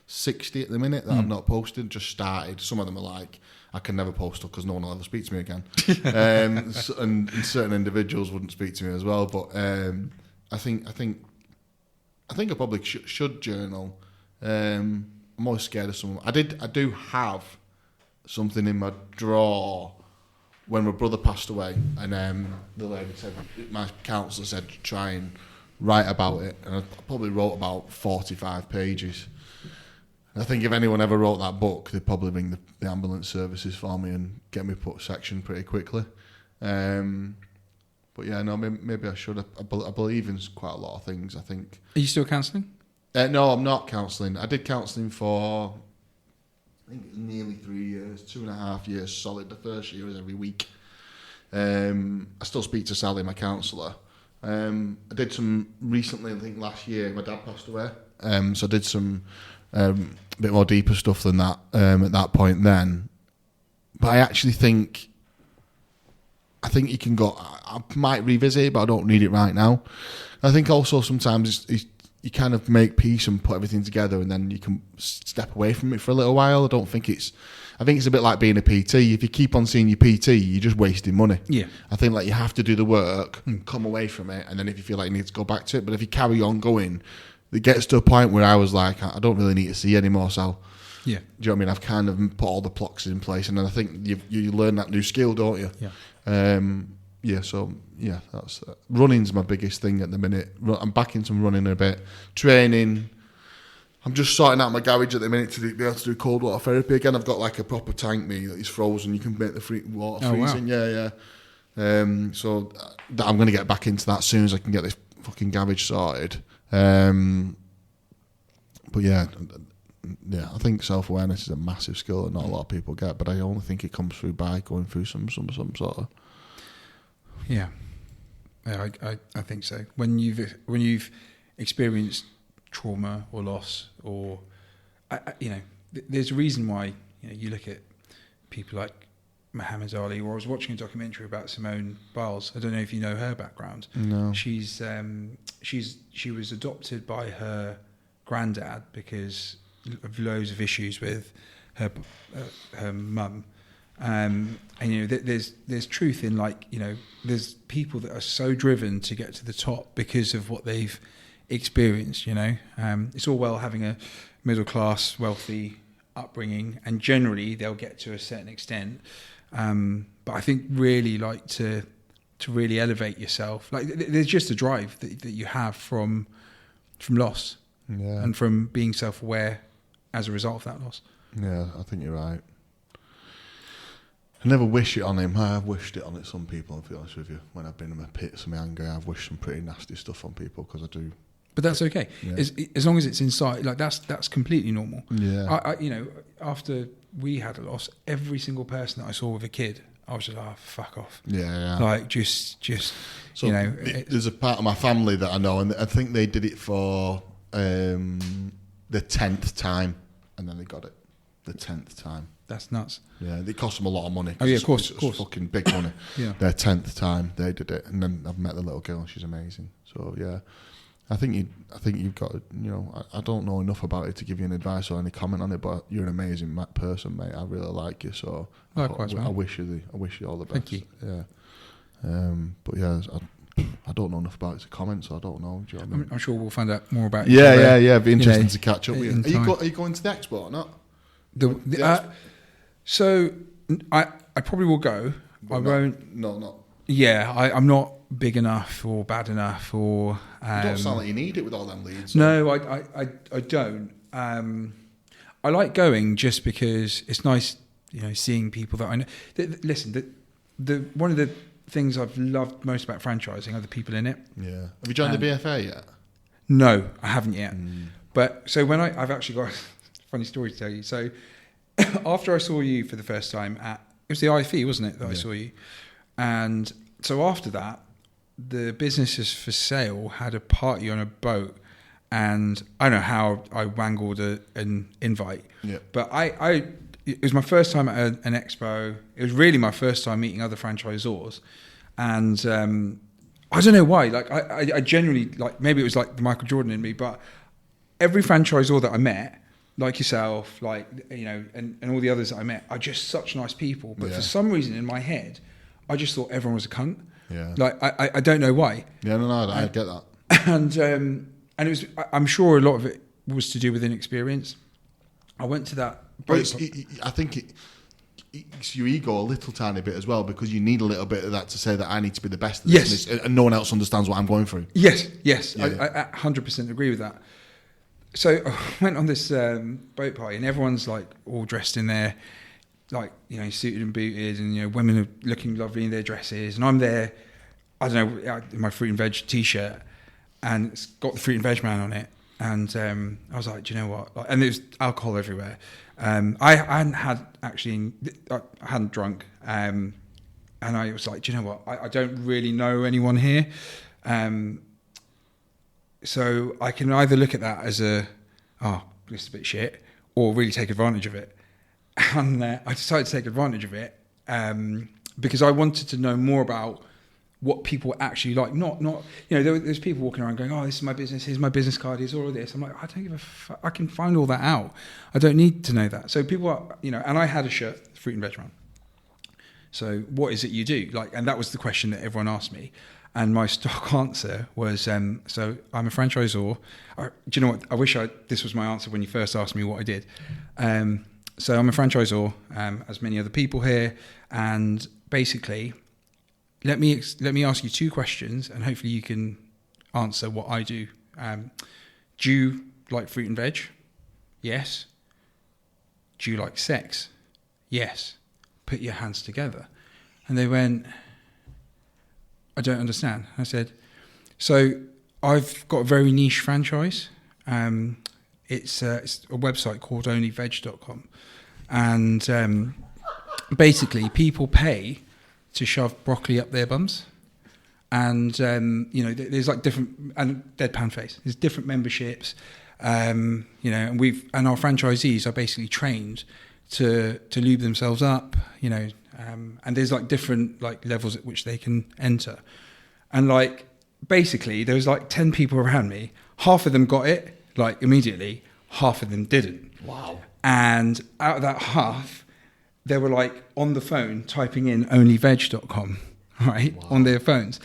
60 at the minute that I've not posted, just started. Some of them are like, I can never post because no one will ever speak to me again. And certain individuals wouldn't speak to me as well. But I think I probably should journal. I'm always scared of someone. I do have something in my drawer when my brother passed away, and the lady said, my counsellor said, try and write about it, and I probably wrote about 45 pages. I think if anyone ever wrote that book, they'd probably ring the ambulance services for me and get me put section pretty quickly. But yeah, no, maybe I should. I believe in quite a lot of things, I think. Are you still counselling? No, I'm not counselling. I did counselling for, I think it's nearly 3 years, 2.5 years solid. The first year was every week. I still speak to Sally, my counsellor. I did some recently, I think last year, my dad passed away. So I did some bit more deeper stuff than that at that point then. But I actually think you can go, I might revisit it, but I don't need it right now. I think also sometimes you kind of make peace and put everything together, and then you can step away from it for a little while. I think it's a bit like being a PT. If you keep on seeing your PT, you're just wasting money. Yeah. I think you have to do the work, come away from it, and then if you feel like you need to go back to it. But if you carry on going, it gets to a point where I was like, I don't really need to see anymore, Sal. Yeah. Do you know what I mean? I've kind of put all the blocks in place, and then I think you learn that new skill, don't you? Yeah. That's running's my biggest thing at the minute. I'm back into running a bit, training. I'm just sorting out my garage at the minute to be able to do cold water therapy again. I've got a proper tank that is frozen. You can make the water freezing. Wow. Yeah. So I'm going to get back into that as soon as I can get this fucking garage sorted. But yeah, I think self-awareness is a massive skill that not a lot of people get, but I only think it comes through by going through some sort of... Yeah, I think so. When you've experienced trauma or loss, or there's a reason why you look at people like Muhammad Ali, or I was watching a documentary about Simone Biles. I don't know if you know her background. No. She was adopted by her granddad because of loads of issues with her mum. And there's truth in, like, there's people that are so driven to get to the top because of what they've experienced. It's all well having a middle class, wealthy upbringing, and generally they'll get to a certain extent. But I think really, like, to really elevate yourself, like, there's just a drive that you have from loss, and from being self-aware as a result of that loss. Yeah, I think you're right. I never wish it on him. I have wished it on some people, I'll be honest with you. When I've been in my pits and my anger, I've wished some pretty nasty stuff on people, because I do. But that's okay. Yeah. As long as it's inside, like, that's completely normal. Yeah. After we had a loss, every single person that I saw with a kid, I was just like, oh, fuck off. Yeah. Like, just so there's a part of my family that I know, and I think they did it for the 10th time, and then they got it the 10th time. That's nuts. Yeah, it cost them a lot of money. Oh yeah, of course. It's fucking big money. Yeah. Their 10th time they did it, and then I've met the little girl, and she's amazing. So yeah, I think you've got, I don't know enough about it to give you an advice or any comment on it, but you're an amazing person, mate. I really like you. So likewise, I wish you all the best. Thank you. Yeah. But yeah, I don't know enough about it to comment, so I don't know. Do you know what I mean? I'm sure we'll find out more about. Yeah. It'd be interesting to catch up with you. Are you going to the expo or not? So I probably will go. But I won't. No, not. Yeah, I'm not big enough or bad enough, or. You don't sound like you need it with all them leads. So. No, I don't. I like going just because it's nice, seeing people that I know. Listen, the one of the things I've loved most about franchising are the people in it. Yeah. Have you joined the BFA yet? No, I haven't yet. But so when I've actually got a funny story to tell you. So after I saw you for the first time it was the IFE, wasn't it, that I saw you? And so after that, the Businesses for Sale had a party on a boat, and I don't know how I wangled an invite. Yeah. But it was my first time at an expo. It was really my first time meeting other franchisors, and I don't know why. Like I genuinely, like, maybe it was like the Michael Jordan in me, but every franchisor that I met, like yourself, like, and all the others that I met, are just such nice people. But for some reason in my head, I just thought everyone was a cunt. Yeah. Like I don't know why. Yeah, no, I get that. And it was, I'm sure a lot of it was to do with inexperience. I went to that. But I think it's your ego a little tiny bit as well, because you need a little bit of that to say that I need to be the best at this, and no one else understands what I'm going through. Yes. Yeah. I 100% agree with that. So I went on this boat party, and everyone's like all dressed in their, like, suited and booted, and women are looking lovely in their dresses, and I'm there, I don't know, in my Fruit and Veg t-shirt, and it's got the Fruit and Veg Man on it, and I was like, do you know what? And there's alcohol everywhere. I hadn't drunk, and I was like, do you know what? I don't really know anyone here, so I can either look at that as this is a bit shit, or really take advantage of it. And I decided to take advantage of it because I wanted to know more about what people actually like. Not there's people walking around going, oh, this is my business, here's my business card, here's all of this. I'm like, I don't give a fuck. I can find all that out. I don't need to know that. So people are, and I had a shirt, Fruit and Veg Man. So what is it you do? Like, and that was the question that everyone asked me. And my stock answer was, so I'm a franchisor. Do you know what? I wish this was my answer when you first asked me what I did. So I'm a franchisor, as many other people here, and basically, let me ask you two questions, and hopefully you can answer what I do. Do you like fruit and veg? Yes. Do you like sex? Yes. Put your hands together. And they went, I don't understand. I said, so I've got a very niche franchise. It's a website called onlyveg.com. And basically people pay to shove broccoli up their bums. And, there's like different, and deadpan face, there's different memberships, and our franchisees are basically trained to lube themselves up, you know, and there's like different like levels at which they can enter. And like basically there was like 10 people around me, half of them got it like immediately, half of them didn't. Wow. And out of that half, they were like on the phone typing in onlyveg.com, right, on their phones.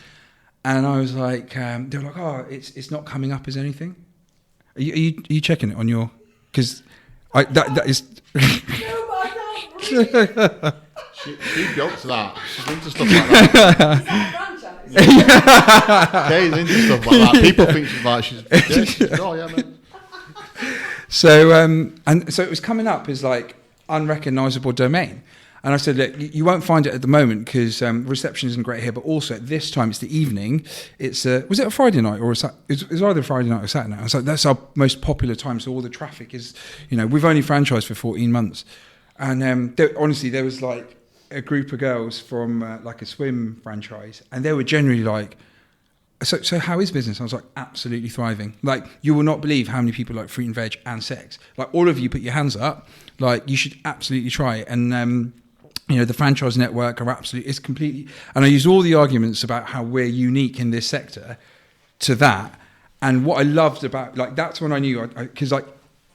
And I was like, they were like, oh, it's not coming up as anything. Are you checking it on your? Because that is. No, but I can't read. She jokes that. She's into stuff like that. Is that a franchise? Kay's into stuff like that. People think she's oh yeah, man. So and so it was coming up as like unrecognisable domain. And I said, look, you won't find it at the moment because reception isn't great here. But also at this time, it's the evening. Was it a Friday night or it was either a Friday night or Saturday night? I was like, that's our most popular time. So all the traffic is, you know, we've only franchised for 14 months. And honestly, there was like a group of girls from like a swim franchise. And they were generally like, so how is business? I was like, absolutely thriving. Like, you will not believe how many people like fruit and veg and sex. Like, all of you put your hands up. Like, you should absolutely try it. And, you know, the franchise network it's completely, and I use all the arguments about how we're unique in this sector to that. And what I loved about, like, that's when I knew, because like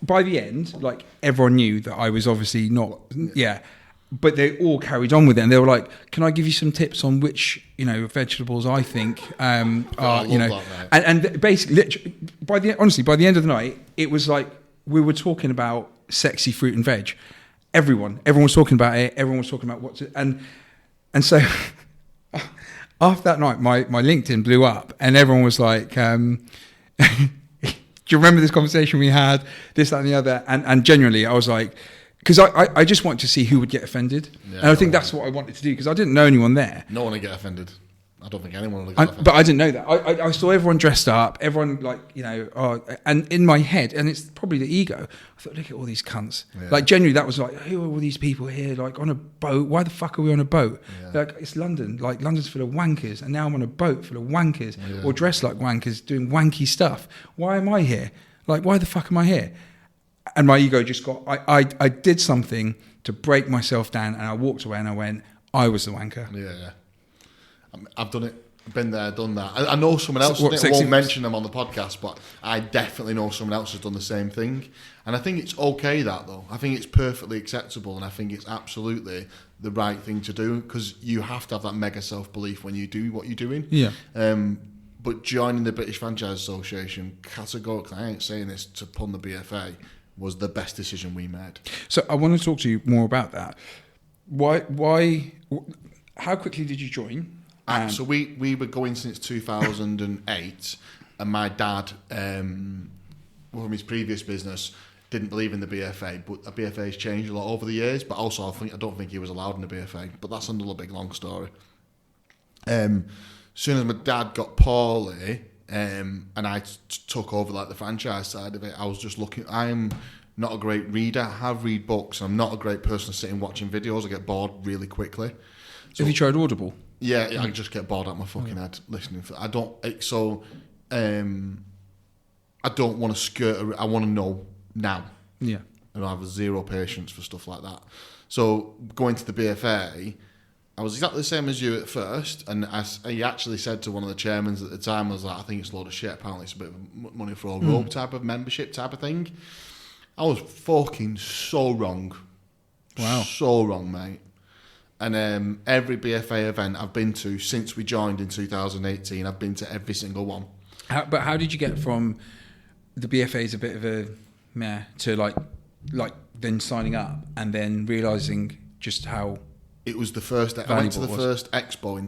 by the end, like everyone knew that I was obviously not, but they all carried on with it. And they were like, can I give you some tips on which, you know, vegetables I think are, you know, and basically, by the end of the night, it was like, we were talking about sexy fruit and veg. Everyone was talking about it. Everyone was talking about what to, and so after that night, my LinkedIn blew up, and everyone was like, "Do you remember this conversation we had? This, that, and the other." And genuinely, I was like, because I just wanted to see who would get offended, and I think that's what I wanted to do because I didn't know anyone there. No one would get offended. I don't think anyone would get offended. But I didn't know that. I saw everyone dressed up, everyone like, you know, and in my head, and it's probably the ego, I thought, look at all these cunts. Yeah. Like, generally, that was like, who are all these people here, like, on a boat? Why the fuck are we on a boat? Yeah. Like, it's London. Like, London's full of wankers, and now I'm on a boat full of wankers, or dressed like wankers, doing wanky stuff. Why am I here? Like, why the fuck am I here? And my ego just got, I did something to break myself down, and I walked away, and I went, I was the wanker. Yeah. I've done it, been there, done that. I know someone else, I won't mention them on the podcast, but I definitely know someone else has done the same thing. And I think it's okay that, though. I think it's perfectly acceptable, and I think it's absolutely the right thing to do, because you have to have that mega self-belief when you do what you're doing. Yeah. But joining the British Franchise Association, categorically, I ain't saying this to pun the BFA, was the best decision we made. So I want to talk to you more about that. Why? How quickly did you join? So we were going since 2008, and my dad, from his previous business, didn't believe in the BFA, but the BFA has changed a lot over the years. But also, I don't think he was allowed in the BFA. But that's another big long story. Soon as my dad got poorly, and I took over like the franchise side of it, I was just looking. I'm not a great reader. I have read books. I'm not a great person sitting watching videos. I get bored really quickly. So, have you tried Audible? Yeah, I just get bored out my fucking head listening. I don't want to skirt. I want to know now. Yeah, and I have zero patience for stuff like that. So going to the BFA, I was exactly the same as you at first, and he actually said to one of the chairmen at the time, I was like, I think it's a load of shit. Apparently, it's a bit of money for a rope type of membership type of thing. I was fucking so wrong. Wow, so wrong, mate. And every BFA event I've been to since we joined in 2018, I've been to every single one. But how did you get from the BFA is a bit of a meh to like then signing up and then realising just how it was the first. I went to the first expo.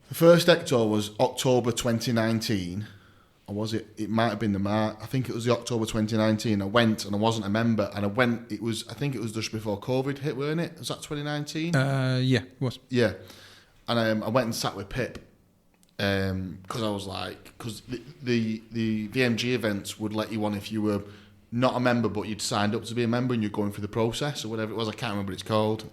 The first expo was October 2019. Or was it? It might have been the March. I think it was the October 2019. I went and I wasn't a member, and I went. I think it was just before COVID hit, weren't it? Was that 2019? Yeah, it was. Yeah, and I went and sat with Pip because I was like, because the VMG events would let you on if you were not a member, but you'd signed up to be a member and you're going through the process or whatever it was. I can't remember what it's called.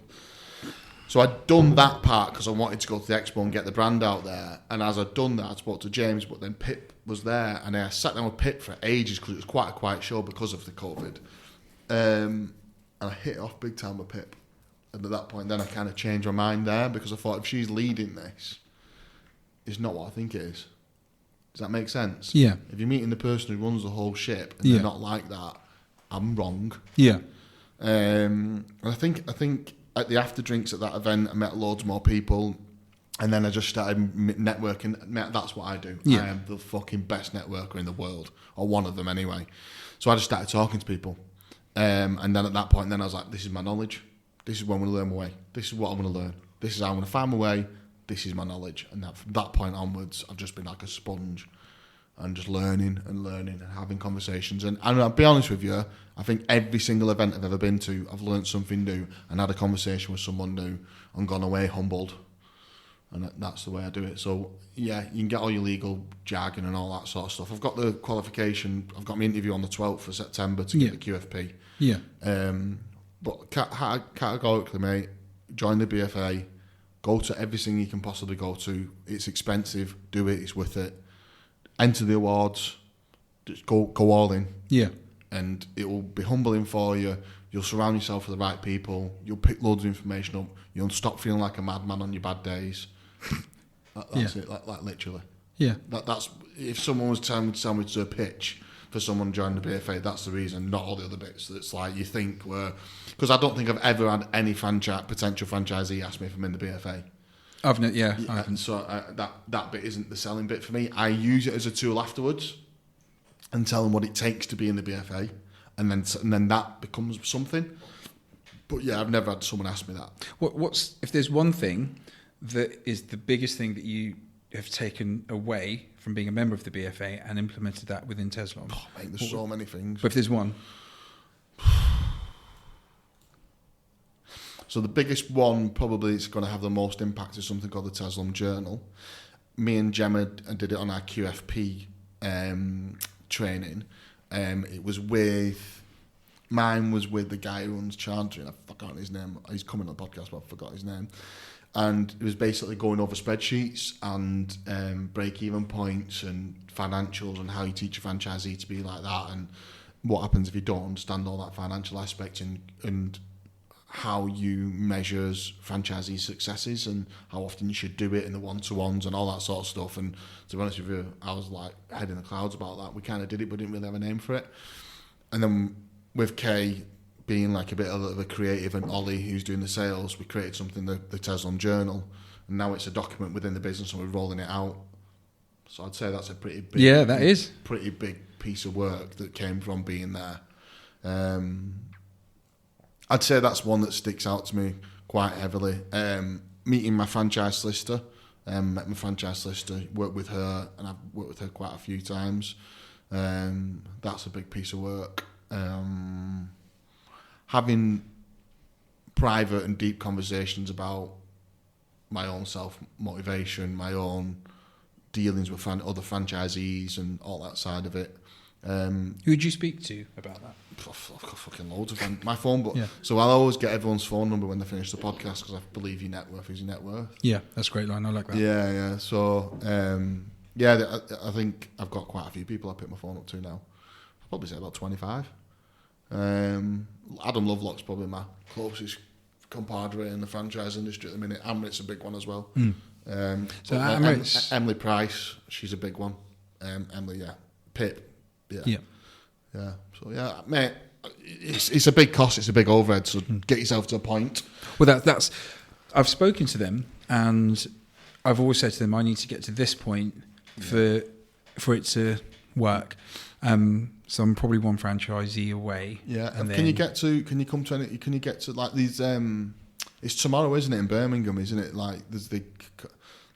So I'd done that part because I wanted to go to the expo and get the brand out there. And as I'd done that, I spoke to James, but then Pip was there. And I sat down with Pip for ages because it was quite a quiet show because of the COVID. And I hit it off big time with Pip. And at that point, then I kind of changed my mind there because I thought if she's leading this, it's not what I think it is. Does that make sense? Yeah. If you're meeting the person who runs the whole ship and Yeah. they're not like that, I'm wrong. Yeah. And I think at the after drinks at that event, I met loads more people. And then I just started networking. That's what I do. Yeah. I am the fucking best networker in the world, or one of them anyway. So I just started talking to people. And then at that point, then I was like, this is my knowledge. This is what I'm going to learn my way. This is what I'm going to learn. This is how I'm going to find my way. This is my knowledge. And that, from that point onwards, I've just been like a sponge and just learning and having conversations. And I'll be honest with you, I think every single event I've ever been to, I've learned something new and had a conversation with someone new and gone away humbled. And that's the way I do it. So, yeah, you can get all your legal jargon and all that sort of stuff. I've got the qualification. I've got my interview on the 12th of September to get the QFP. Yeah. But categorically, mate, join the BFA. Go to everything you can possibly go to. It's expensive. Do it. It's worth it. Enter the awards. Just go all in. Yeah. And it will be humbling for you. You'll surround yourself with the right people. You'll pick loads of information up. You'll stop feeling like a madman on your bad days. That's it, like literally. Yeah. That's if someone was telling me to do a pitch for someone joining the BFA, that's the reason, not all the other bits. That's like you think were, because I don't think I've ever had any potential franchisee ask me if I'm in the BFA. I haven't. And so that bit isn't the selling bit for me. I use it as a tool afterwards and tell them what it takes to be in the BFA, and then that becomes something. But yeah, I've never had someone ask me that. What's if there's one thing that is the biggest thing that you have taken away from being a member of the BFA and implemented that within Tezlom? Oh, mate, there's so many things. But if there's one. So the biggest one probably is going to have the most impact is something called the Tezlom Journal. Me and Gemma did it on our QFP training. Mine was with the guy who runs Chartering. I've forgotten his name. He's coming on the podcast, but I forgot his name. And it was basically going over spreadsheets and break-even points and financials and how you teach a franchisee to be like that and what happens if you don't understand all that financial aspect and how you measure franchisee successes and how often you should do it in the one-to-ones and all that sort of stuff. And to be honest with you, I was like head in the clouds about that. We kind of did it, but didn't really have a name for it. And then with Kay being like a bit of a creative and Ollie who's doing the sales, we created something, the Tezlom Journal, and now it's a document within the business and we're rolling it out. So I'd say that's a pretty big, pretty big piece of work that came from being there. I'd say that's one that sticks out to me quite heavily. Meeting my franchise solicitor, met my franchise solicitor, worked with her, and I've worked with her quite a few times. That's a big piece of work. Having private and deep conversations about my own self-motivation, my own dealings with other franchisees and all that side of it. Who would you speak to about that? I've got fucking loads of them. My phone book. Yeah. So I'll always get everyone's phone number when they finish the podcast because I believe your net worth is your net worth. Yeah, that's a great line. I like that. Yeah. So, I think I've got quite a few people I pick my phone up to now. I'd probably say about 25. Adam Lovelock's probably my closest compadre in the franchise industry at the minute. Amrit's a big one as well. So Amrit's... Emily Price, she's a big one. Emily, yeah. Pip, yeah. So yeah, mate, it's a big cost, it's a big overhead. So get yourself to a point. Well, that's. I've spoken to them, and I've always said to them, I need to get to this point for it to work. So I'm probably one franchisee away. Yeah. And Can you get to like these? It's tomorrow, isn't it, in Birmingham? Isn't it? Like there's the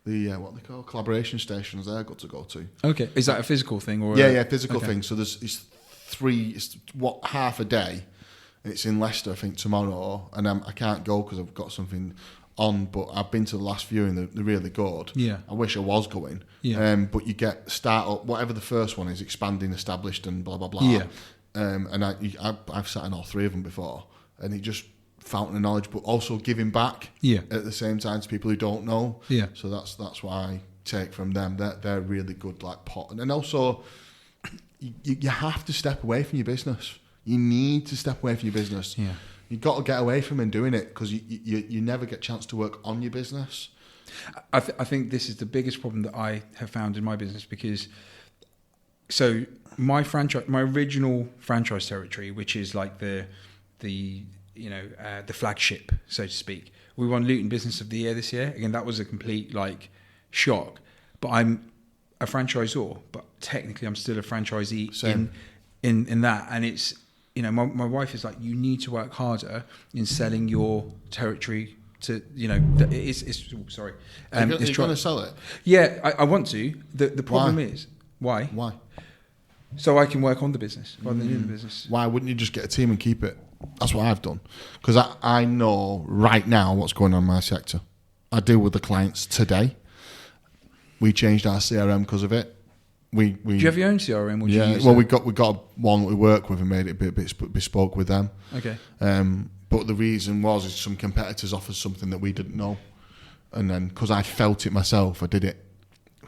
what they call collaboration stations there. I've got to go to. Okay, is that a physical thing or? Physical thing. So it's half a day. It's in Leicester, I think, tomorrow, and I can't go because I've got something on. But I've been to the last few, and they're really good. Yeah. I wish I was going. Yeah. But you get start-up, whatever the first one is, expanding, established, and blah blah blah. Yeah. And I've sat in all three of them before, and it just fountain of knowledge, but also giving back. Yeah. At the same time to people who don't know. Yeah. So that's what I take from them. They're really good, like pot, and also you have to step away from your business. You need to step away from your business. Yeah. You've got to get away from and doing it because you never get a chance to work on your business. I think this is the biggest problem that I have found in my business because, so my original franchise territory, which is like the flagship, so to speak. We won Luton Business of the Year this year. Again, that was a complete like shock. But I'm a franchisor, but technically I'm still a franchisee in that. And it's, my wife is like, you need to work harder in selling your territory to, sorry. You're going to sell it? Yeah, I want to. The problem is, why? Why? So I can work on the business rather than in the business. Why wouldn't you just get a team and keep it? That's what I've done. Because I know right now what's going on in my sector. I deal with the clients today. We changed our CRM because of it. Do you have your own CRM? Or yeah, well, we got one that we work with and made it a bit bespoke with them. Okay. But the reason was some competitors offered something that we didn't know. And then because I felt it myself, I did it.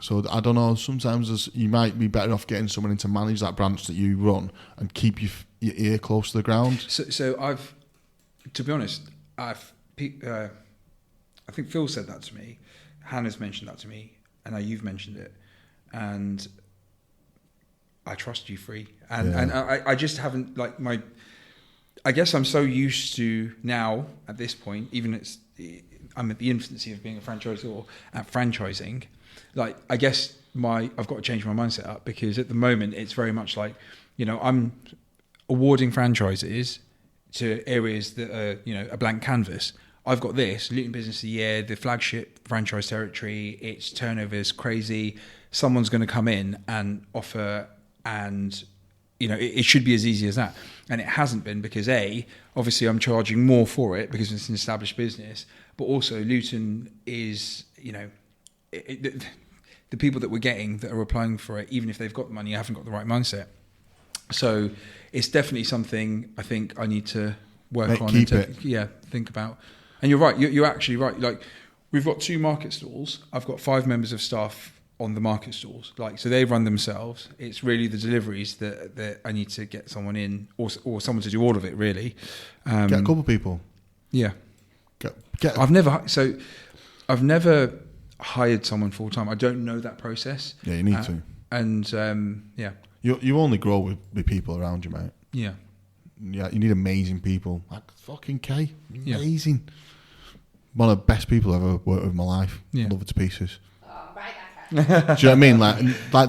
So I don't know, sometimes you might be better off getting someone in to manage that branch that you run and keep your ear close to the ground. So I've, to be honest, I think Phil said that to me, Hannah's mentioned that to me, and now you've mentioned it, and I trust you free. And I just haven't, I guess I'm so used to now at this point, even I'm at the infancy of being a franchisor at franchising. I guess I've got to change my mindset up because at the moment it's very much like, I'm awarding franchises to areas that are, a blank canvas. I've got this, Luton Business of the Year, the flagship franchise territory, its turnover is crazy. Someone's going to come in and offer, and, it should be as easy as that. And it hasn't been because obviously I'm charging more for it because it's an established business, but also Luton is, the people that we're getting that are applying for it, even if they've got the money, haven't got the right mindset. So it's definitely something I think I need to work on. Think about. And you're right. You're actually right. We've got 2 market stalls. I've got 5 members of staff on the market stalls. So they run themselves. It's really the deliveries that I need to get someone in or someone to do all of it, really. Get a couple of people. Yeah. I've never hired someone full time. I don't know that process. Yeah, you need to. And you only grow with people around you, mate. Yeah. Yeah, you need amazing people. Like fucking Kay, amazing. Yeah. One of the best people I've ever worked with in my life. Yeah. Love it to pieces. Oh, right, do you know what I mean?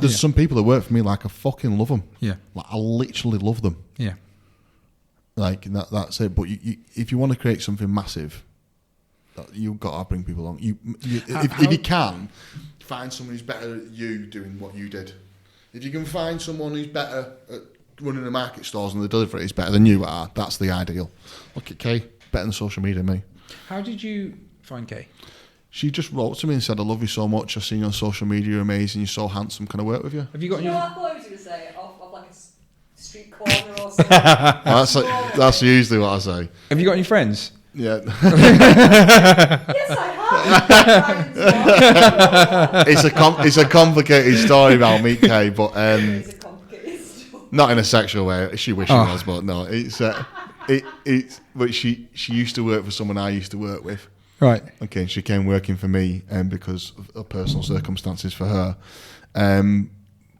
There's some people that work for me. I fucking love them. Yeah. I literally love them. Yeah. That's it. But if you want to create something massive, you've got to bring people along. If you can, find someone who's better at you doing what you did. If you can find someone who's better at running the market stores and the delivery is better than you are, that's the ideal. Look at Kay, better than social media than me. How did you find Kay? She just wrote to me and said, I love you so much. I've seen you on social media. You're amazing. You're so handsome. Can I work with you? Have you got what I thought he was going to say? Off like a street corner or something. That's usually what I say. Have you got any friends? Yeah. Yes, I have. It's a complicated story about Meet Kay, but it's a complicated story. Not in a sexual way. She wishes it was, but no. But she used to work for someone I used to work with. Right. Okay, she came working for me because of personal circumstances for her.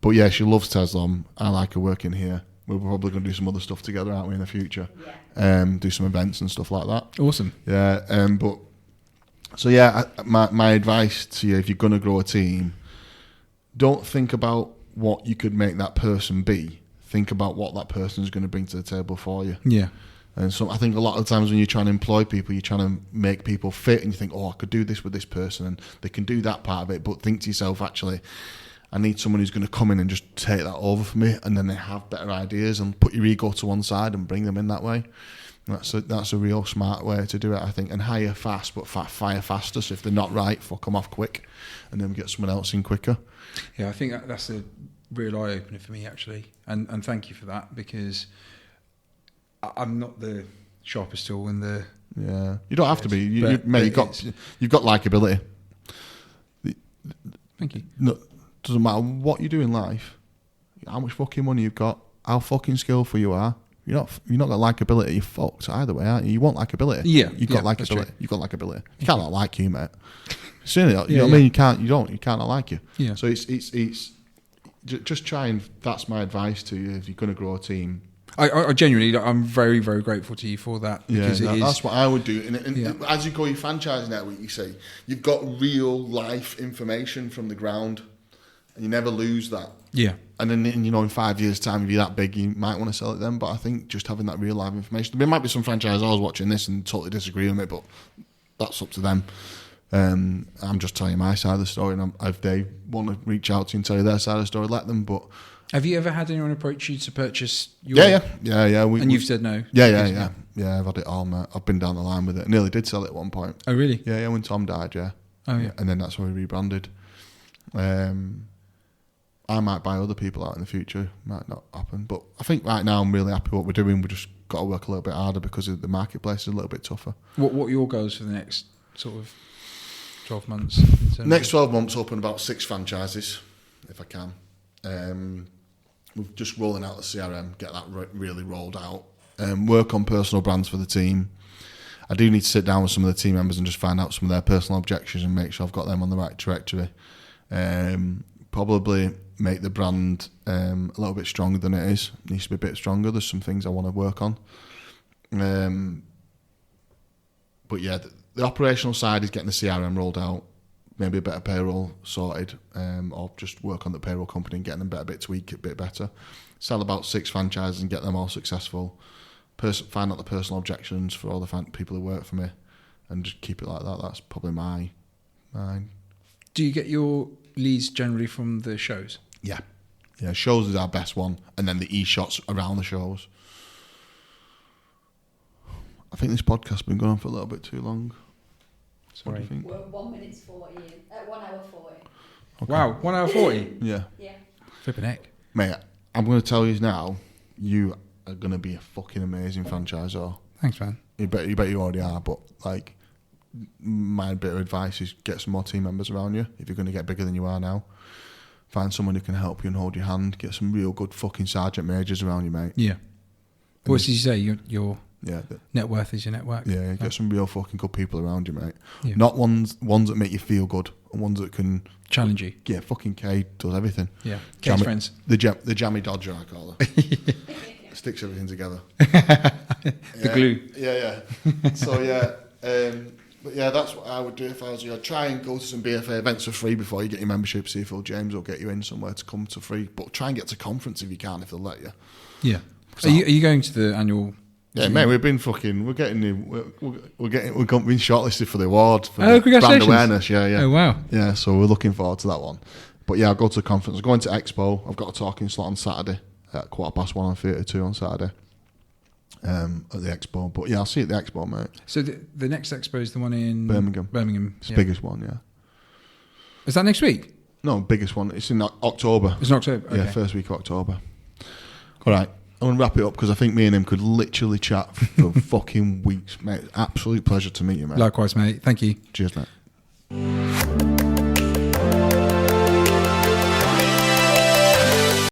But yeah, she loves Tezlom. I like her working here. We're probably going to do some other stuff together, aren't we, in the future? Yeah. Do some events and stuff like that. Awesome. Yeah. My advice to you, if you're going to grow a team, don't think about what you could make that person be. Think about what that person is going to bring to the table for you. Yeah. And so I think a lot of times when you're trying to employ people, you're trying to make people fit, and you think, I could do this with this person, and they can do that part of it. But think to yourself, actually, I need someone who's going to come in and just take that over for me, and then they have better ideas, and put your ego to one side and bring them in that way. That's a real smart way to do it, I think. And hire fast, but fire faster. So if they're not right, fuck them off quick, and then get someone else in quicker. Yeah, I think that's a real eye opener for me, actually, and thank you for that, because I'm not the sharpest tool in the. Yeah, you don't have to be. You've got likability. Thank you. No, doesn't matter what you do in life, how much fucking money you've got, how fucking skillful you are. you're not got likability, you're fucked either way, aren't you? You want likability. Yeah, You've got that's likability. true. You've got likability. You can't not like you, mate. Seriously, you know what I mean? You can't not like you. Yeah. So it's just try, and that's my advice to you if you're going to grow a team. I genuinely, I'm very, very grateful to you for that. Because That's what I would do. And as you go your franchise network, you say you've got real life information from the ground, and you never lose that. Yeah. And then, in 5 years' time, if you're that big, you might want to sell it then. But I think just having that real life information. There might be some franchisors watching this and totally disagree with me, but that's up to them. I'm just telling you my side of the story, and if they want to reach out to you and tell you their side of the story, let them. But have you ever had anyone approach you to purchase your... Yeah. And you've said no? Yeah. I've had it all, mate. I've been down the line with it. I nearly did sell it at one point. Oh, really? Yeah, when Tom died, yeah. Oh, yeah. And then that's why we rebranded. I might buy other people out in the future. Might not happen. But I think right now I'm really happy with what we're doing. We just got to work a little bit harder because the marketplace is a little bit tougher. What are your goals for the next sort of 12 months? Next 12 months, open about 6 franchises, if I can. We're just rolling out the CRM, get that really rolled out. Work on personal brands for the team. I do need to sit down with some of the team members and just find out some of their personal objections and make sure I've got them on the right trajectory. Probably make the brand a little bit stronger than it is. It needs to be a bit stronger. There's some things I want to work on. But yeah, the operational side is getting the CRM rolled out, maybe a better payroll sorted, or just work on the payroll company and getting them a bit tweaked, a bit better. Sell about 6 franchises and get them all successful. Find out the personal objections for all the people who work for me, and just keep it like that. That's probably mine. Do you get your leads generally from the shows? Yeah. Shows is our best one, and then the e-shots around the shows. I think this podcast's been going on for a little bit too long. Sorry. What do you think? We're 1 minute 40, 1 hour 40. Okay. Wow, 1 hour 40? Yeah. Flipping heck. Mate, I'm going to tell you now, you are going to be a fucking amazing franchisor. Thanks, man. You bet you already are, but like, my bit of advice is get some more team members around you if you're going to get bigger than you are now. Find someone who can help you and hold your hand. Get some real good fucking sergeant majors around you, mate. Yeah. What did you say? Your Yeah. net worth is your network? Yeah, get some real fucking good people around you, mate. Yeah. Not ones that make you feel good, and ones that can challenge you. Yeah, fucking Kay does everything. Yeah. Kay's friends. The jammy dodger, I call her. Sticks everything together. The glue. Yeah. So but yeah, that's what I would do if I was you. I'd try and go to some BFA events for free before you get your membership. See if Phil James will get you in somewhere to come to free. But try and get to conference if you can, if they'll let you. Yeah. Are you going to the annual? Yeah, mate, we've been fucking. We've been shortlisted for the award for congratulations. brand awareness. Yeah. Oh wow. Yeah, so we're looking forward to that one. But yeah, I'll go to the conference. I'm going to Expo. I've got a talking slot on Saturday at 1:15 on Theatre 2 on Saturday. At the Expo, but yeah, I'll see you at the Expo, mate. So the next Expo is the one in Birmingham. It's the biggest one, yeah. Is that next week? No, biggest one. It's in October. It's in October. Okay. Yeah, first week of October. All right, I'm gonna wrap it up because I think me and him could literally chat for fucking weeks, mate. Absolute pleasure to meet you, mate. Likewise, mate. Thank you. Cheers, mate.